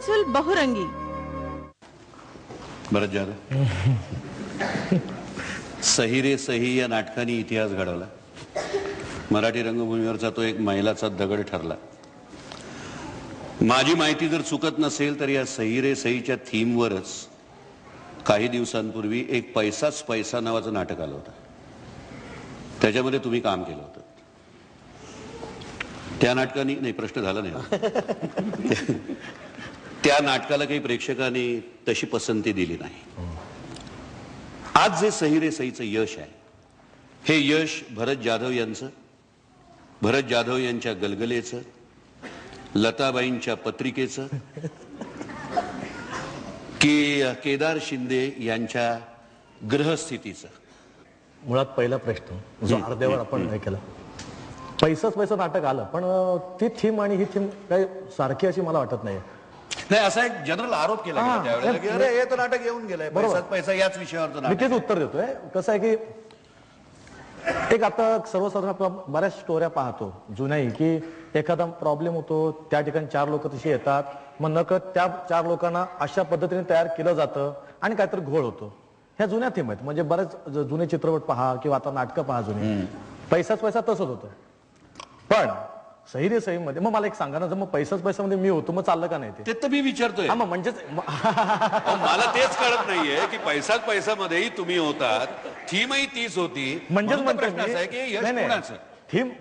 महसूल बहुरंगी. भरत जाधव, सही रे सही या नाटकाने इतिहास घडवला. मराठी रंगभूमीवरचा तो एक मैलाचा दगड ठरला. माझी माहिती जर चुकत नसेल तर या सही रे सहीच्या थीमवरच काही दिवसांपूर्वी एक पैसाच पैसा नावाचं नाटक आलं होतं. त्याच्यामध्ये तुम्ही काम केलं होतं. त्या नाटकाने नाही, प्रश्न झाला नाही. त्या नाटकाला काही प्रेक्षकांनी तशी पसंती दिली नाही. आज जे सही रे सहीचं यश आहे, हे यश भरत जाधव यांचं, भरत जाधव यांच्या गलगलेचं, लताबाईंच्या पत्रिकेचं, की केदार शिंदे यांच्या ग्रहस्थितीचं. मुळात पहिला प्रश्न जो अर्ध्यावर आपण हे केला, पैसाच पैसा नाटक आलं, पण ती थीम आणि ही थीम काही सारखी अशी मला वाटत नाही. नाही, असा एक जनरल आरोप केला गेला त्यावेळेला की अरे हे तर नाटक येऊन गेलंय, पैसाच पैसा याच विषयावरचं नाटक. मी तेच उत्तर देतोय. कसं आहे की एक आता सर्वसाधारण आपण बऱ्याच स्टोऱ्या पाहतो जुन्याही, की एखादा प्रॉब्लेम होतो, त्या ठिकाणी 4 लोक तशी येतात, मग नकळत त्या 4 लोकांना अशा पद्धतीने तयार केलं जातं आणि काहीतरी घोळ होतो. ह्या जुन्या थीम आहेत. म्हणजे बरेच जुने चित्रपट पहा किंवा आता नाटकं पहा जुने, पैसाच पैसा तसंच होतं. पण सही रे सही मध्ये मग मला एक सांगा ना, जर मग पैसाच पैशामध्ये मी होतो मग चाललं का नाही? ते तर मी विचारतोय. म्हणजेच मला तेच कळत नाहीये की पैसाच पैसामध्येही तुम्ही होतात, थीमही तीच होती. म्हणजेच प्रश्न असा आहे की यश कोणाचं?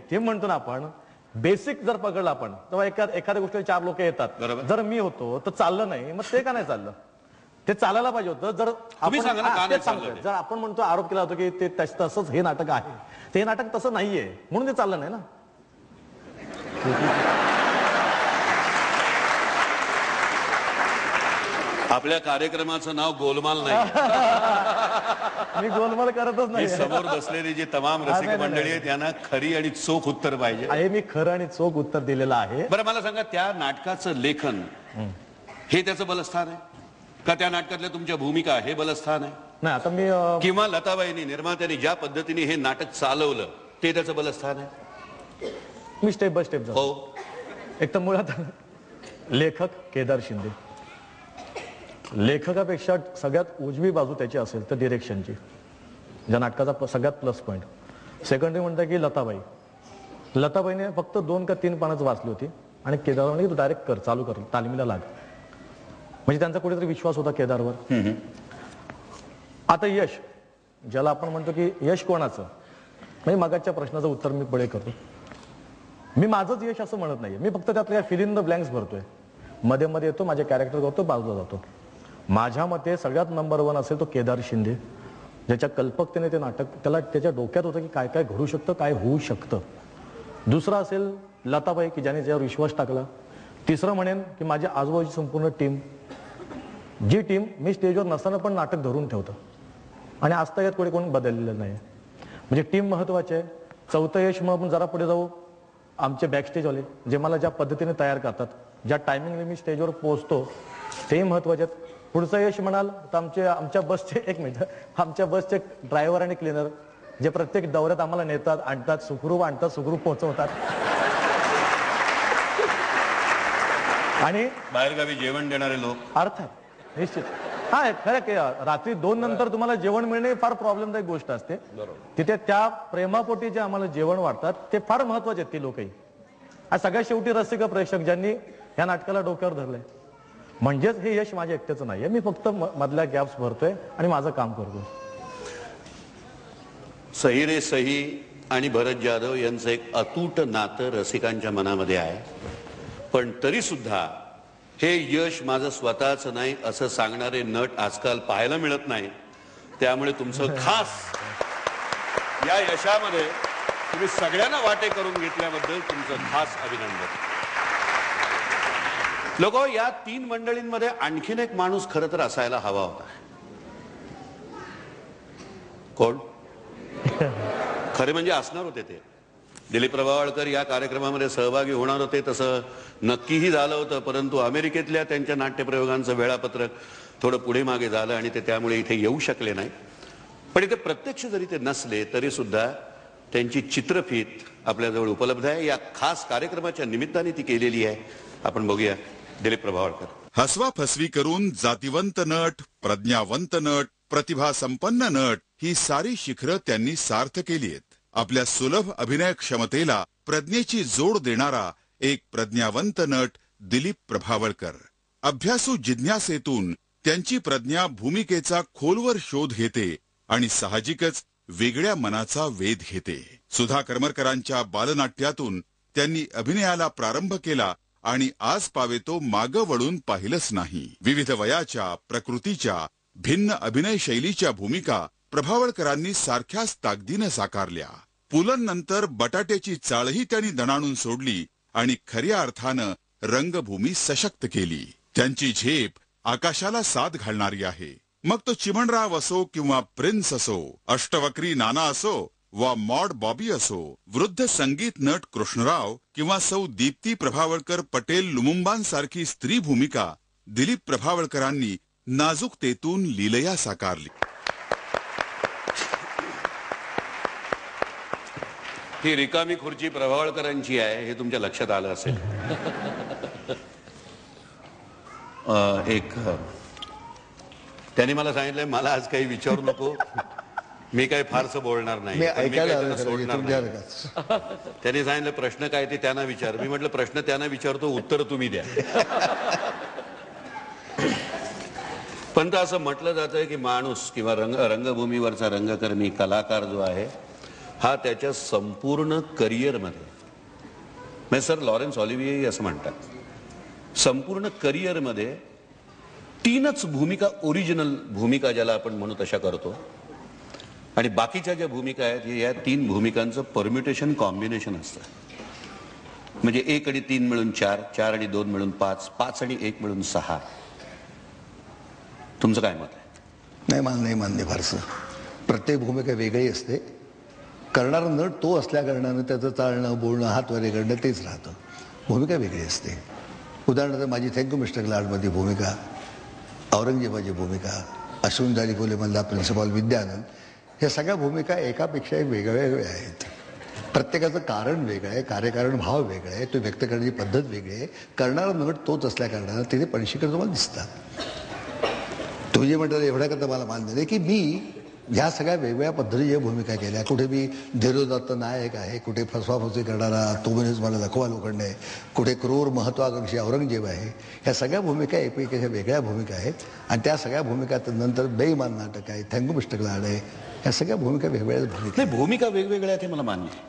थीम म्हणतो ना आपण, बेसिक जर पकडलं आपण तेव्हा एखाद्या गोष्टीला 4 लोक येतात. जर मी होतो तर चाललं नाही, मग ते का नाही चाललं? ते चालायला पाहिजे होतं. जर जर आपण म्हणतो, आरोप केला होता की ते तसंच हे नाटक आहे, ते नाटक तसं नाहीये म्हणून ते चाललं नाही ना. आपल्या कार्यक्रमाचं नाव गोलमाल नाही. मी गोलमाल करतच नाही. समोर बसलेली जी तमाम रसिक मंडळी आहे त्यांना खरी आणि चोख उत्तर पाहिजे. आहे, मी खरं आणि चोख उत्तर दिलेलं आहे. बरं, मला सांगा, त्या नाटकाचं लेखन हे त्याचं बलस्थान आहे का? त्या नाटकातल्या तुमच्या भूमिका हे बलस्थान आहे? नाही, आता मी किंवा लताबाईंनी, निर्मात्यांनी ज्या पद्धतीने हे नाटक चालवलं ते त्याचं बलस्थान आहे? मी स्टेप बाय स्टेप जातो. हो. एक तर मुळात लेखक केदार शिंदे. लेखकापेक्षा सगळ्यात उजवी बाजू त्याची असेल तर डिरेक्शनची, ज्या नाटकाचा सगळ्यात प्लस पॉईंट. सेकंडरी म्हणतात की लताबाईने फक्त 2 का 3 पानच वाचली होती आणि केदारने डायरेक्ट कर, चालू कर, तालमीला लाग. म्हणजे त्यांचा कुठेतरी विश्वास होता केदारवर. आता यश, ज्याला आपण म्हणतो की यश कोणाचं, म्हणजे मागाच्या प्रश्नाचं उत्तर मी पुढे करतो. मी माझंच यश असं म्हणत नाहीये, मी फक्त त्यातल्या फिल इन द ब्लँक्स भरतोय. मध्ये मध्ये येतो, माझे कॅरेक्टर करतो, बाजूला जातो. माझ्या मते सगळ्यात नंबर 1 असेल तो केदार शिंदे, ज्याच्या कल्पकतेने ते नाटक, त्याला त्याच्या डोक्यात होतं की काय काय घडू शकतं, काय होऊ शकतं. दुसरा असेल लताबाई, की ज्याने त्याच्यावर विश्वास टाकला. तिसरं म्हणेन की माझ्या आजूबाजूची संपूर्ण टीम, जी टीम मी स्टेजवर नसताना पण नाटक धरून ठेवतं आणि आजतागायत कोणी बदललेलं नाही. म्हणजे टीम महत्वाची आहे. चौथं यश मग आपण जरा पुढे जाऊ, आमचे बॅकस्टेजवाले जे मला ज्या पद्धतीने तयार करतात, ज्या टायमिंगने मी स्टेजवर पोहोचतो, तेही महत्वाचे आहेत. पुढचं यश म्हणाल तर आमच्या बसचे, एक मिनिट, आमच्या बसचे ड्रायव्हर आणि क्लिनर, जे प्रत्येक दौऱ्यात आम्हाला नेतात, आणतात, सुखरूप पोहोचवतात. आणि बाहेरगावी जेवण देणारे लोक, अर्थात निश्चित. हा, खरं की रात्री 2 नंतर तुम्हाला जेवण मिळणे फार प्रॉब्लेमदायक गोष्ट असते. तिथे त्या प्रेमापोटी जे आम्हाला जेवण वाटतात ते फार महत्वाचे आहेत. ती लोकही सगळ्यात शेवटी रसिक प्रेक्षक ज्यांनी या नाटकाला डोक्यावर धरलंय. म्हणजेच हे यश माझ्या एकट्याचं नाहीये, मी फक्त मधल्या गॅप्स भरतोय आणि माझं काम करतोय. सही रे सही आणि भरत जाधव यांचं एक अतूट नातं रसिकांच्या मनामध्ये आहे. पण तरी सुद्धा हे यश माझं स्वतःच नाही असं सांगणारे नट आजकाल पाहायला मिळत नाही. त्यामुळे तुमचं खास या यशामध्ये तुम्ही सगळ्यांना वाटे करून घेतल्याबद्दल तुमचं खास अभिनंदन. लोक, या 3 मंडळींमध्ये आणखीन एक माणूस खरं तर असायला हवा होता. कोण? खरे म्हणजे असणार होते ते दिलीप प्रभावळकर या कार्यक्रमामध्ये सहभागी होणार होते. तसं नक्कीही झालं होतं, परंतु अमेरिकेतल्या त्यांच्या नाट्यप्रयोगांचं वेळापत्रक थोडं पुढे मागे झालं आणि ते त्यामुळे इथे येऊ शकले नाही. पण इथे प्रत्यक्ष जरी ते नसले तरी सुद्धा त्यांची चित्रफीत आपल्याजवळ उपलब्ध आहे. या खास कार्यक्रमाच्या निमित्ताने ती केलेली आहे. आपण बघूया दिलीप प्रभावळकर. हसवा फसवी करून जातिवंत नट, प्रज्ञावंत नट, प्रतिभा संपन्न नट ही सारी शिखरं त्यांनी सार्थ केली आहेत. आपल्या सुलभ अभिनय क्षमतेला प्रज्ञेची जोड देणारा एक प्रज्ञावंत नट दिलीप प्रभावळकर. अभ्यासू जिज्ञासेतून त्यांची प्रज्ञा भूमिकेचा खोलवर शोध घेते आणि साहजिकच वेगळ्या मनाचा वेध घेते. सुधा करमरकरांच्या बालनाट्यातून त्यांनी अभिनयाला प्रारंभ केला आणि आज पावेतो मागं वळून पाहिलंच नाही. विविध वयाच्या, प्रकृतीच्या, भिन्न अभिनय शैलीच्या भूमिका प्रभावळकरांनी सारख्याच ताकदीनं साकारल्या. पुलन नंतर बटाट्याची चाळही त्यांनी दणाणून सोडली आणि खऱ्या अर्थानं रंगभूमी सशक्त केली. त्यांची झेप आकाशाला साथ घालणारी आहे. मग तो चिमणराव असो किंवा प्रिन्स असो, अष्टवक्री नाना असो वा मॉड बॉबी असो, वृद्ध संगीत नट कृष्णराव किंवा सौ दीप्ती प्रभावळकर पटेल लुमुंबांसारखी स्त्री भूमिका दिलीप प्रभावळकरांनी नाजूकतेतून लीलया साकारली. ही रिकामी खुर्ची प्रभावळकरांची आहे हे तुमच्या लक्षात आलं असेल. त्यांनी मला सांगितलंय मला आज काही विचारू नको, मी काही फारसं बोलणार नाही, सोडणार नाही. त्यांनी सांगितलं प्रश्न काय ते त्यांना विचार. मी म्हटलं प्रश्न त्यांना विचारतो, उत्तर तुम्ही द्या. पण असं म्हटलं जातंय की माणूस किंवा रंगभूमीवरचा रंगकर्मी कलाकार जो आहे हा त्याच्या संपूर्ण करिअरमध्ये, सर लॉरेन्स ऑलिव्हिये असं म्हणतात, संपूर्ण करिअरमध्ये 3च भूमिका, ओरिजिनल भूमिका ज्याला आपण म्हणू तशा करतो आणि बाकीच्या ज्या भूमिका आहेत या 3 भूमिकांचं परम्युटेशन कॉम्बिनेशन असतं. म्हणजे 1 आणि 3 मिळून 4, 4 आणि 2 मिळून 5, 5 आणि 1 मिळून 6. तुमचं काय मत आहे? नाही मान्य फारसं. प्रत्येक भूमिका वेगळी असते. करणारा नट तो असल्या कारणानं त्याचं चालणं, बोलणं, हात वगैरे करणं तेच राहतं. भूमिका वेगळी असते. उदाहरणार्थ माझी थँक्यू मिस्टर ग्लाडमधली भूमिका, औरंगजेबाची भूमिका, अश्विन जाली फुलेमधला प्रिन्सिपॉल विद्यानंद, ह्या सगळ्या भूमिका एकापेक्षा एक वेगळ्या आहेत. प्रत्येकाचं कारण वेगळं आहे, कार्यकारण भाव वेगळा आहे, तो व्यक्त करण्याची पद्धत वेगळी आहे. करणारा नट तोच असल्या कारणानं तिथे पणशीकर तुम्हाला दिसतात. तुम्ही जे म्हणता एवढ्याकरता मला मान्य नाही की मी ह्या सगळ्या वेगवेगळ्या पद्धतीच्या भूमिका केल्या. कुठे मी धीरोदात्त नायक आहे, कुठे फसवाफसवी करणारा तोमेनेच मला लखवा लोखंड आहे, कुठे क्रूर महत्वाकांक्षी औरंगजेब आहे. ह्या सगळ्या भूमिका एकमेकांच्या वेगळ्या भूमिका आहेत आणि त्या सगळ्या भूमिका नंतर बेईमान नाटक आहे, थँक्यू मिस्टर ग्लाड आहे, ह्या सगळ्या भूमिका वेगवेगळ्या भूमिका. नाही, भूमिका वेगवेगळ्या आहेत हे मला मान्य आहे.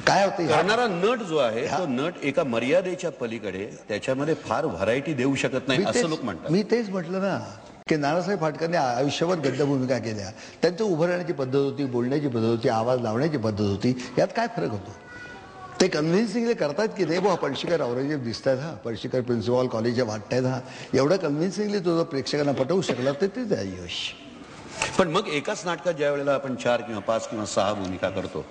काय होतं करणारा नट जो आहे तो नट एका मर्यादेच्या पलीकडे त्याच्यामध्ये फार व्हरायटी देऊ शकत नाही असं लोक म्हणतात. मी तेच म्हटलं ना की नानासाहेब फाटकांनी आयुष्यभर गद्य भूमिका केल्या. त्यांचं उभं राहण्याची पद्धत होती, बोलण्याची पद्धत होती, आवाज लावण्याची पद्धत होती. यात काय फरक होतो? ते कन्व्हिन्सिंगली करतात की नाही बुवा पणशीकर औरंगजेब दिसतात, हा पणशीकर प्रिन्सिपॉल कॉलेजच्या वाटतायत, हा एवढं कन्व्हिन्सिंगली तो जर प्रेक्षकांना पटवू शकला तर तेच आहे यश. पण मग एकाच नाटकात ज्या वेळेला आपण 4 किंवा 5 किंवा 6 भूमिका करतो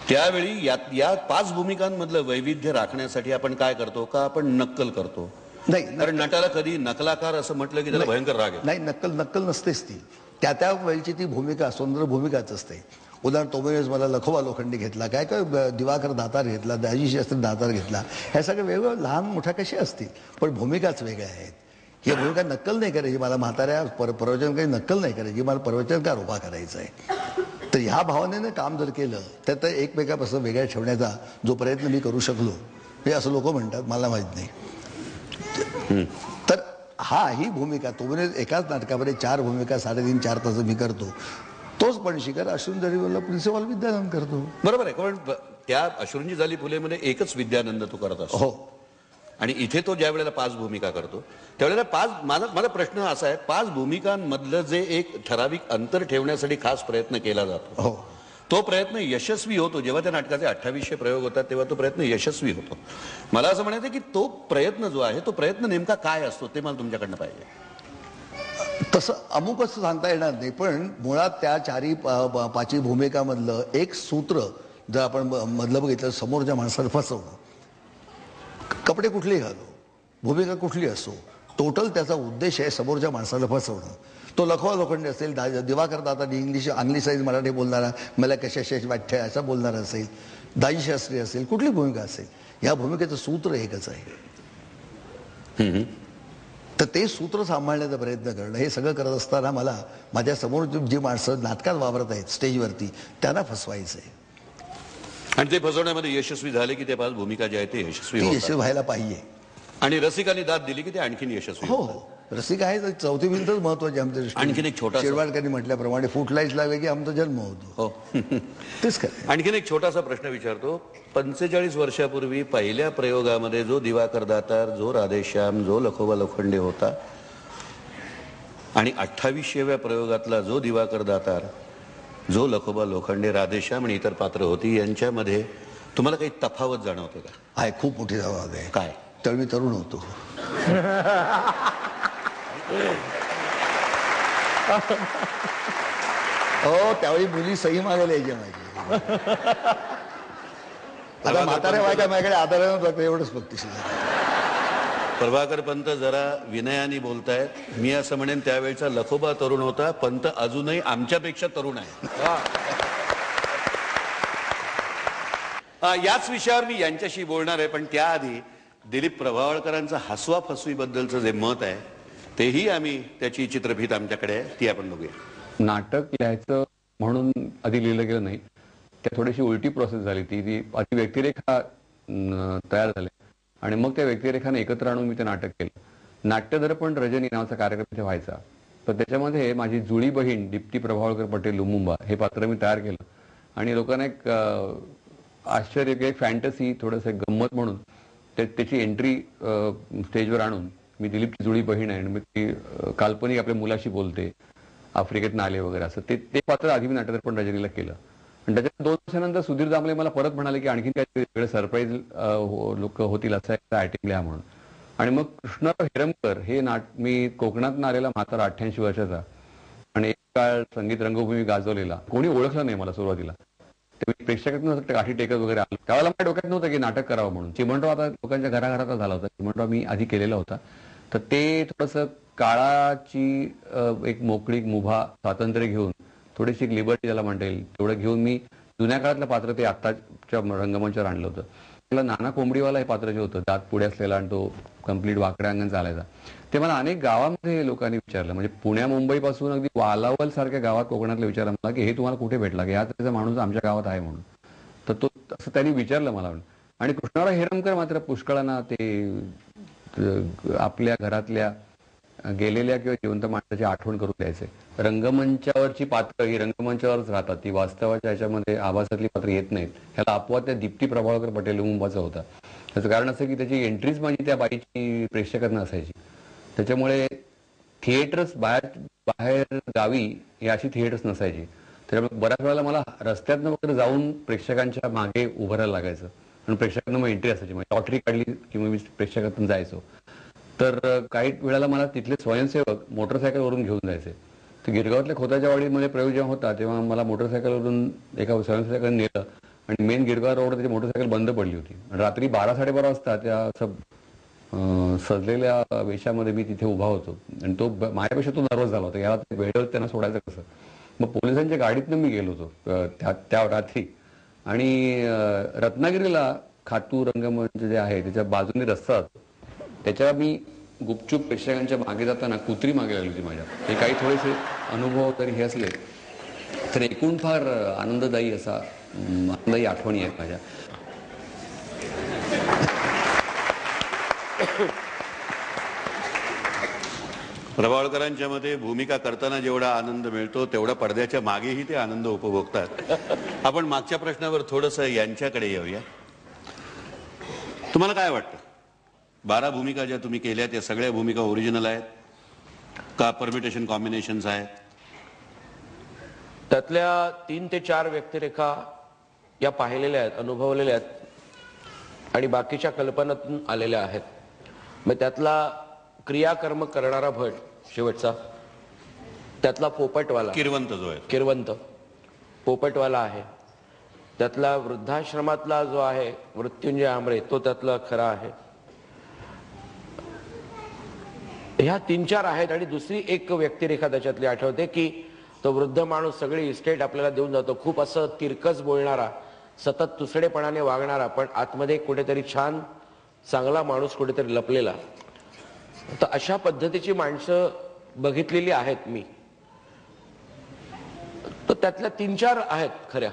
त्यावेळी या 5 भूमिकांमधलं वैविध्य राखण्यासाठी आपण काय करतो का आपण नक्कल करतो? नाही, कारण नटाला कधी नकलाकार असं म्हटलं की त्याला भयंकर राग येतो. नाही, नक्कल नसतेच ती. त्या वेळची ती भूमिका सुंदर भूमिकाच असते. उदाहरण तोमेनेच मला लखोबा लोखंडी घेतला, काय दिवाकर दातार घेतला, दाजी शास्त्री दातार घेतला, ह्या सगळ्या वेगवेगळ्या लहान मोठ्या कशा असतील पण भूमिकाच वेगळ्या आहेत. ही भूमिका नक्कल नाही करायची, मला म्हाताऱ्या प्रवचन काही नक्कल नाही करायची, मला प्रवचनकार उभा करायचा आहे. तर ह्या भावनेनं काम जर केलं तर एकमेकापासून वेगळ्या ठेवण्याचा जो प्रयत्न मी करू शकलो हे असं लोक म्हणतात, मला माहीत नाही. तर ही भूमिका तोमेने एकाच नाटकामध्ये 4 भूमिका 3.5-4 तास मी करतो. तोच पणशीकर अश्विन जाली प्रिन्सिपॉल विद्यानंद करतो. बरोबर आहे. कारण त्या अश्विनजी जाली फुलेमध्ये एकच विद्यानंद तू करत असतो. हो. आणि इथे तो ज्या वेळेला 5 भूमिका करतो त्यावेळेला माझा प्रश्न असा आहे, 5 भूमिकांमधलं जे एक ठराविक अंतर ठेवण्यासाठी खास प्रयत्न केला जातो हो, तो प्रयत्न यशस्वी होतो. जेव्हा त्या नाटकाचे 2800 प्रयोग होतात तेव्हा तो प्रयत्न यशस्वी होतो. मला असं म्हणायचं की तो प्रयत्न जो आहे तो प्रयत्न नेमका काय असतो ते मला तुमच्याकडनं पाहिजे. तसं अमुक असं सांगता येणार नाही, पण मुळात त्या 4-5 भूमिकामधलं एक सूत्र जर आपण मधलं बघितलं, समोरच्या माणसाला फसवणं. कपडे कुठलेही घालो, भूमिका कुठली असो, टोटल त्याचा उद्देश आहे समोरच्या माणसाला फसवणं. तो लखवा लोखंडे असेल, दिवाकर दाता अंग्लिशाईज मराठी बोलणारा, मला कशाशी वाटते असा बोलणारा असेल, दाजी शास्त्री असेल, कुठली भूमिका असेल, या भूमिकेचं सूत्र एकच आहे. तर ते सूत्र सांभाळण्याचा प्रयत्न करणं, हे सगळं करत असताना मला माझ्या समोर जी माणसं नाटकात वावरत आहेत स्टेजवरती त्यांना फसवायचं आहे. आणि ते फसवण्यामध्ये यशस्वी झाले की ते पाच भूमिका ज्या आहेत ते यशस्वी ती होतात. यशस्वी व्हायला पाहिजे. आणि रसिकांनी दाद दिली की ते आणखीन यशस्वी हो होतात. हो, रसिक आहे तर चौथी भिंतच महत्वाची आमच्या दृष्टीने. आणखीन एक छोटासा- शिरवाडकरांनी म्हटल्याप्रमाणे फुटलाईच लागले की आमचा जन्म होतो. हो. तेच काय. आणखीन एक छोटासा प्रश्न विचारतो. 45 वर्षापूर्वी पहिल्या प्रयोगामध्ये जो दिवाकर दातार, जो राधेश्याम, जो लखोबा लोखंडे होता आणि 28व्या प्रयोगातला जो दिवाकर दातार, जो लखोबा लोखंडे, राधेश्याम आणि इतर पात्र होती, यांच्यामध्ये तुम्हाला काही तफावत जाणवते का? आहे, खूप मोठी जबाब आहे. काय? तर मी तरुण होतो. हो, त्यावेळी मुली सही मागायला यायच्या माझी. आता म्हाताऱ्या बायका माझ्याकडे आधारानं बघतात, एवढंच फक्त शिल्लक. प्रभाकर पंत जरा विनयाने बोलतायत. मी असं म्हणेन त्यावेळचा लखोबा तरुण होता, पंत अजूनही आमच्यापेक्षा तरुण आहे. याच विषयावर मी यांच्याशी बोलणार आहे, पण त्याआधी दिलीप प्रभावळकरांचं हसवा फसवीबद्दलचं जे मत आहे तेही आम्ही, त्याची चित्रफीत आमच्याकडे आहे, ती आपण बघूया. नाटक लिहायचं म्हणून आधी लिहिलं गेलं नाही, त्या थोडीशी उलटी प्रोसेस झाली. ती आधी व्यक्तिरेखा तयार झाले आणि मग त्या व्यक्तिरेखाने एकत्र आणून मी ते नाटक केलं. नाट्यदर्पण रजनी नावाचा कार्यक्रम तिथे व्हायचा, तर त्याच्यामध्ये माझी जुळी बहीण दीप्ती प्रभावळकर पटेल लुमुंबा हे पात्र मी तयार केलं आणि लोकांना एक आश्चर्य, एक फॅन्टसी, थोडंसं गंमत म्हणून त्याची एंट्री स्टेजवर आणून, मी दिलीपची जुळी बहीण आहे आणि मग ती काल्पनिक आपल्या मुलाशी बोलते, आफ्रिकेत आले वगैरे, असं ते पात्र आधी मी नाट्यदर्पण रजनीला केलं. आणि त्याच्या 2 वर्षानंतर सुधीर दामले मला परत म्हणाले की आणखीन काही वेगळे सरप्राईज लोक होतील असं आयटम लिहा म्हणून. आणि मग कृष्णराव हिरमकर हे मी कोकणातून आलेला म्हातारा 88 वर्षाचा आणि एक काळ संगीत रंगभूमी गाजवलेला, कोणी ओळखलं नाही मला सुरुवातीला. ते प्रेक्षकातून गाठी टेकत वगैरे आलं. त्यावेळेला माझ्या डोक्यात नव्हतं की नाटक करावं म्हणून. चिमणराव आता लोकांच्या घराघरात झाला होता, चिमणराव मी आधी केलेला होता. तर ते थोडंसं काळाची एक मोकळीक, मुभा, स्वातंत्र्य घेऊन, थोडीशी एक लिबर्टी ज्याला म्हणता येईल तेवढं घेऊन मी जुन्या काळातलं पात्र ते आत्ताच्या रंगमंचावर आणलं होतं. त्याला नाना कोंबडीवाला हे पात्र जे होतं, दात पुढे असलेला आणि तो कम्प्लीट वाकड्या अंगण चालायचा, ते मला अनेक गावामध्ये लोकांनी विचारलं. म्हणजे पुण्या मुंबईपासून अगदी वालावल सारख्या गावात कोकणातलं विचारलं मला की हे तुम्हाला कुठे भेटला, की ह्या त्याचा माणूस आमच्या गावात आहे म्हणून. तर तो असं त्यांनी विचारलं मला. आणि कृष्णराव हिरमकर मात्र पुष्कळांना ते आपल्या घरातल्या गेलेल्या किंवा जिवंत माणसाची आठवण करून द्यायचे. रंगमंचावरची पात्र ही रंगमंचावरच राहतात, ती वास्तवाच्या ह्याच्यामध्ये आभासातली पात्र येत नाहीत. ह्याला अपवाद त्या दीप्ती प्रभावळकर पटेल मुंबाचा होता. त्याचं कारण असं की त्याची एंट्रीज माझी त्या बाईची प्रेक्षकांना असायची. त्याच्यामुळे थिएटर्स बाहेर गावी ही अशी थिएटर्स नसायची. त्याच्यामुळे बऱ्याच वेळेला मला रस्त्यातनं वगैरे जाऊन प्रेक्षकांच्या मागे उभं राहायला लागायचं आणि प्रेक्षकांना मग एंट्री असायची. म्हणजे लॉटरी काढली की मग मी प्रेक्षकातून जायचो. तर काही वेळेला मला तिथले स्वयंसेवक मोटरसायकलवरून घेऊन जायचे. तर गिरगावातल्या खोताच्या वाडीमध्ये प्रयोग जेव्हा होता तेव्हा मला मोटरसायकलवरून एका स्वयंसेवकाने नेलं आणि मेन गिरगाव रोड त्याची मोटरसायकल बंद पडली होती. रात्री 12-12:30 वाजता त्या असं सजलेल्या वेशामध्ये मी तिथे उभा होतो आणि तो माझ्यापेक्षा तो नर्वस झाला होता, याला वेळेवर त्यांना सोडायचं कसं. मग पोलिसांच्या गाडीतनं मी गेलो होतो त्या रात्री. आणि रत्नागिरीला खातू रंगमंच जे आहे त्याच्या बाजूने रस्ता, त्याच्या मी गुपचूप प्रेक्षकांच्या मागे जाताना कुत्री मागे लागली होती माझ्या. हे काही थोडेसे अनुभव तरी हे असले तर एकूण फार आनंददायी आठवणी आहेत माझ्या. प्रभावळकरांच्या मध्ये भूमिका करताना जेवढा आनंद मिळतो तेवढा पडद्याच्या मागेही ते आनंद उपभोगतात. आपण मागच्या प्रश्नावर थोडंसं यांच्याकडे येऊया. तुम्हाला काय वाटतं, 12 भूमिका ज्या तुम्ही केल्या त्या सगळ्या भूमिका ओरिजिनल आहेत का परमिटेशन कॉम्बिनेशन्स आहेत? त्यातल्या 3 ते 4 व्यक्तिरेखा या पाहिलेल्या आहेत, अनुभवलेल्या आहेत आणि बाकीच्या कल्पनातून आलेल्या आहेत. मग त्यातला क्रियाकर्म करणारा भट शेवटचा, त्यातला पोपटवाला किरवंत जो आहे, किरवंत पोपटवाला आहे. त्यातला वृद्धाश्रमातला जो आहे मृत्युंजय आमरे, तो त्यातला खरा आहे. ह्या 3-4 आहेत. आणि दुसरी एक व्यक्तिरेखा त्याच्यातली आठवते की तो वृद्ध माणूस सगळी इस्टेट आपल्याला देऊन जातो, खूप असं तिरकस बोलणारा, सतत तुसडेपणाने वागणारा, पण आतमध्ये कुठेतरी छान चांगला माणूस कुठेतरी लपलेला. तर अशा पद्धतीची माणसं बघितलेली आहेत मी, तर त्यातल्या 3-4 आहेत खऱ्या.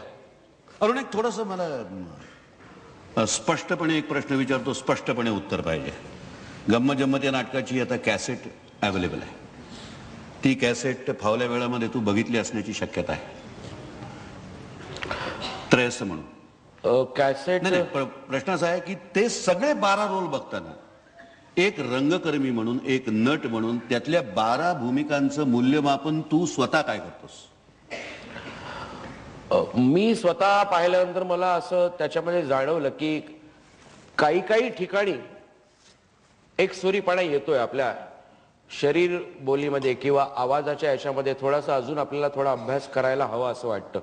अरुण, एक थोडंसं मला स्पष्टपणे एक प्रश्न विचारतो, स्पष्टपणे उत्तर पाहिजे. गम्मत जम्मत या नाटकाची आता कॅसेट अवेलेबल आहे. ती कॅसेट फावल्या वेळामध्ये तू बघितली असण्याची शक्यता आहे, त्रयस्थ म्हणून. कॅसेट नाही, प्रश्न असा आहे की ते सगळे 12 रोल बघताना एक रंगकर्मी म्हणून, एक नट म्हणून त्यातल्या 12 भूमिकांचं मूल्यमापन तू स्वतः काय करतोस? मी स्वतः पाहिल्यानंतर मला असं त्याच्यामध्ये जाणवलं की काही ठिकाणी एक सुरीपणा येतोय आपल्या शरीर बोलीमध्ये किंवा आवाजाच्या याच्यामध्ये. थोडासा अजून आपल्याला थोडा अभ्यास करायला हवा असं वाटतं,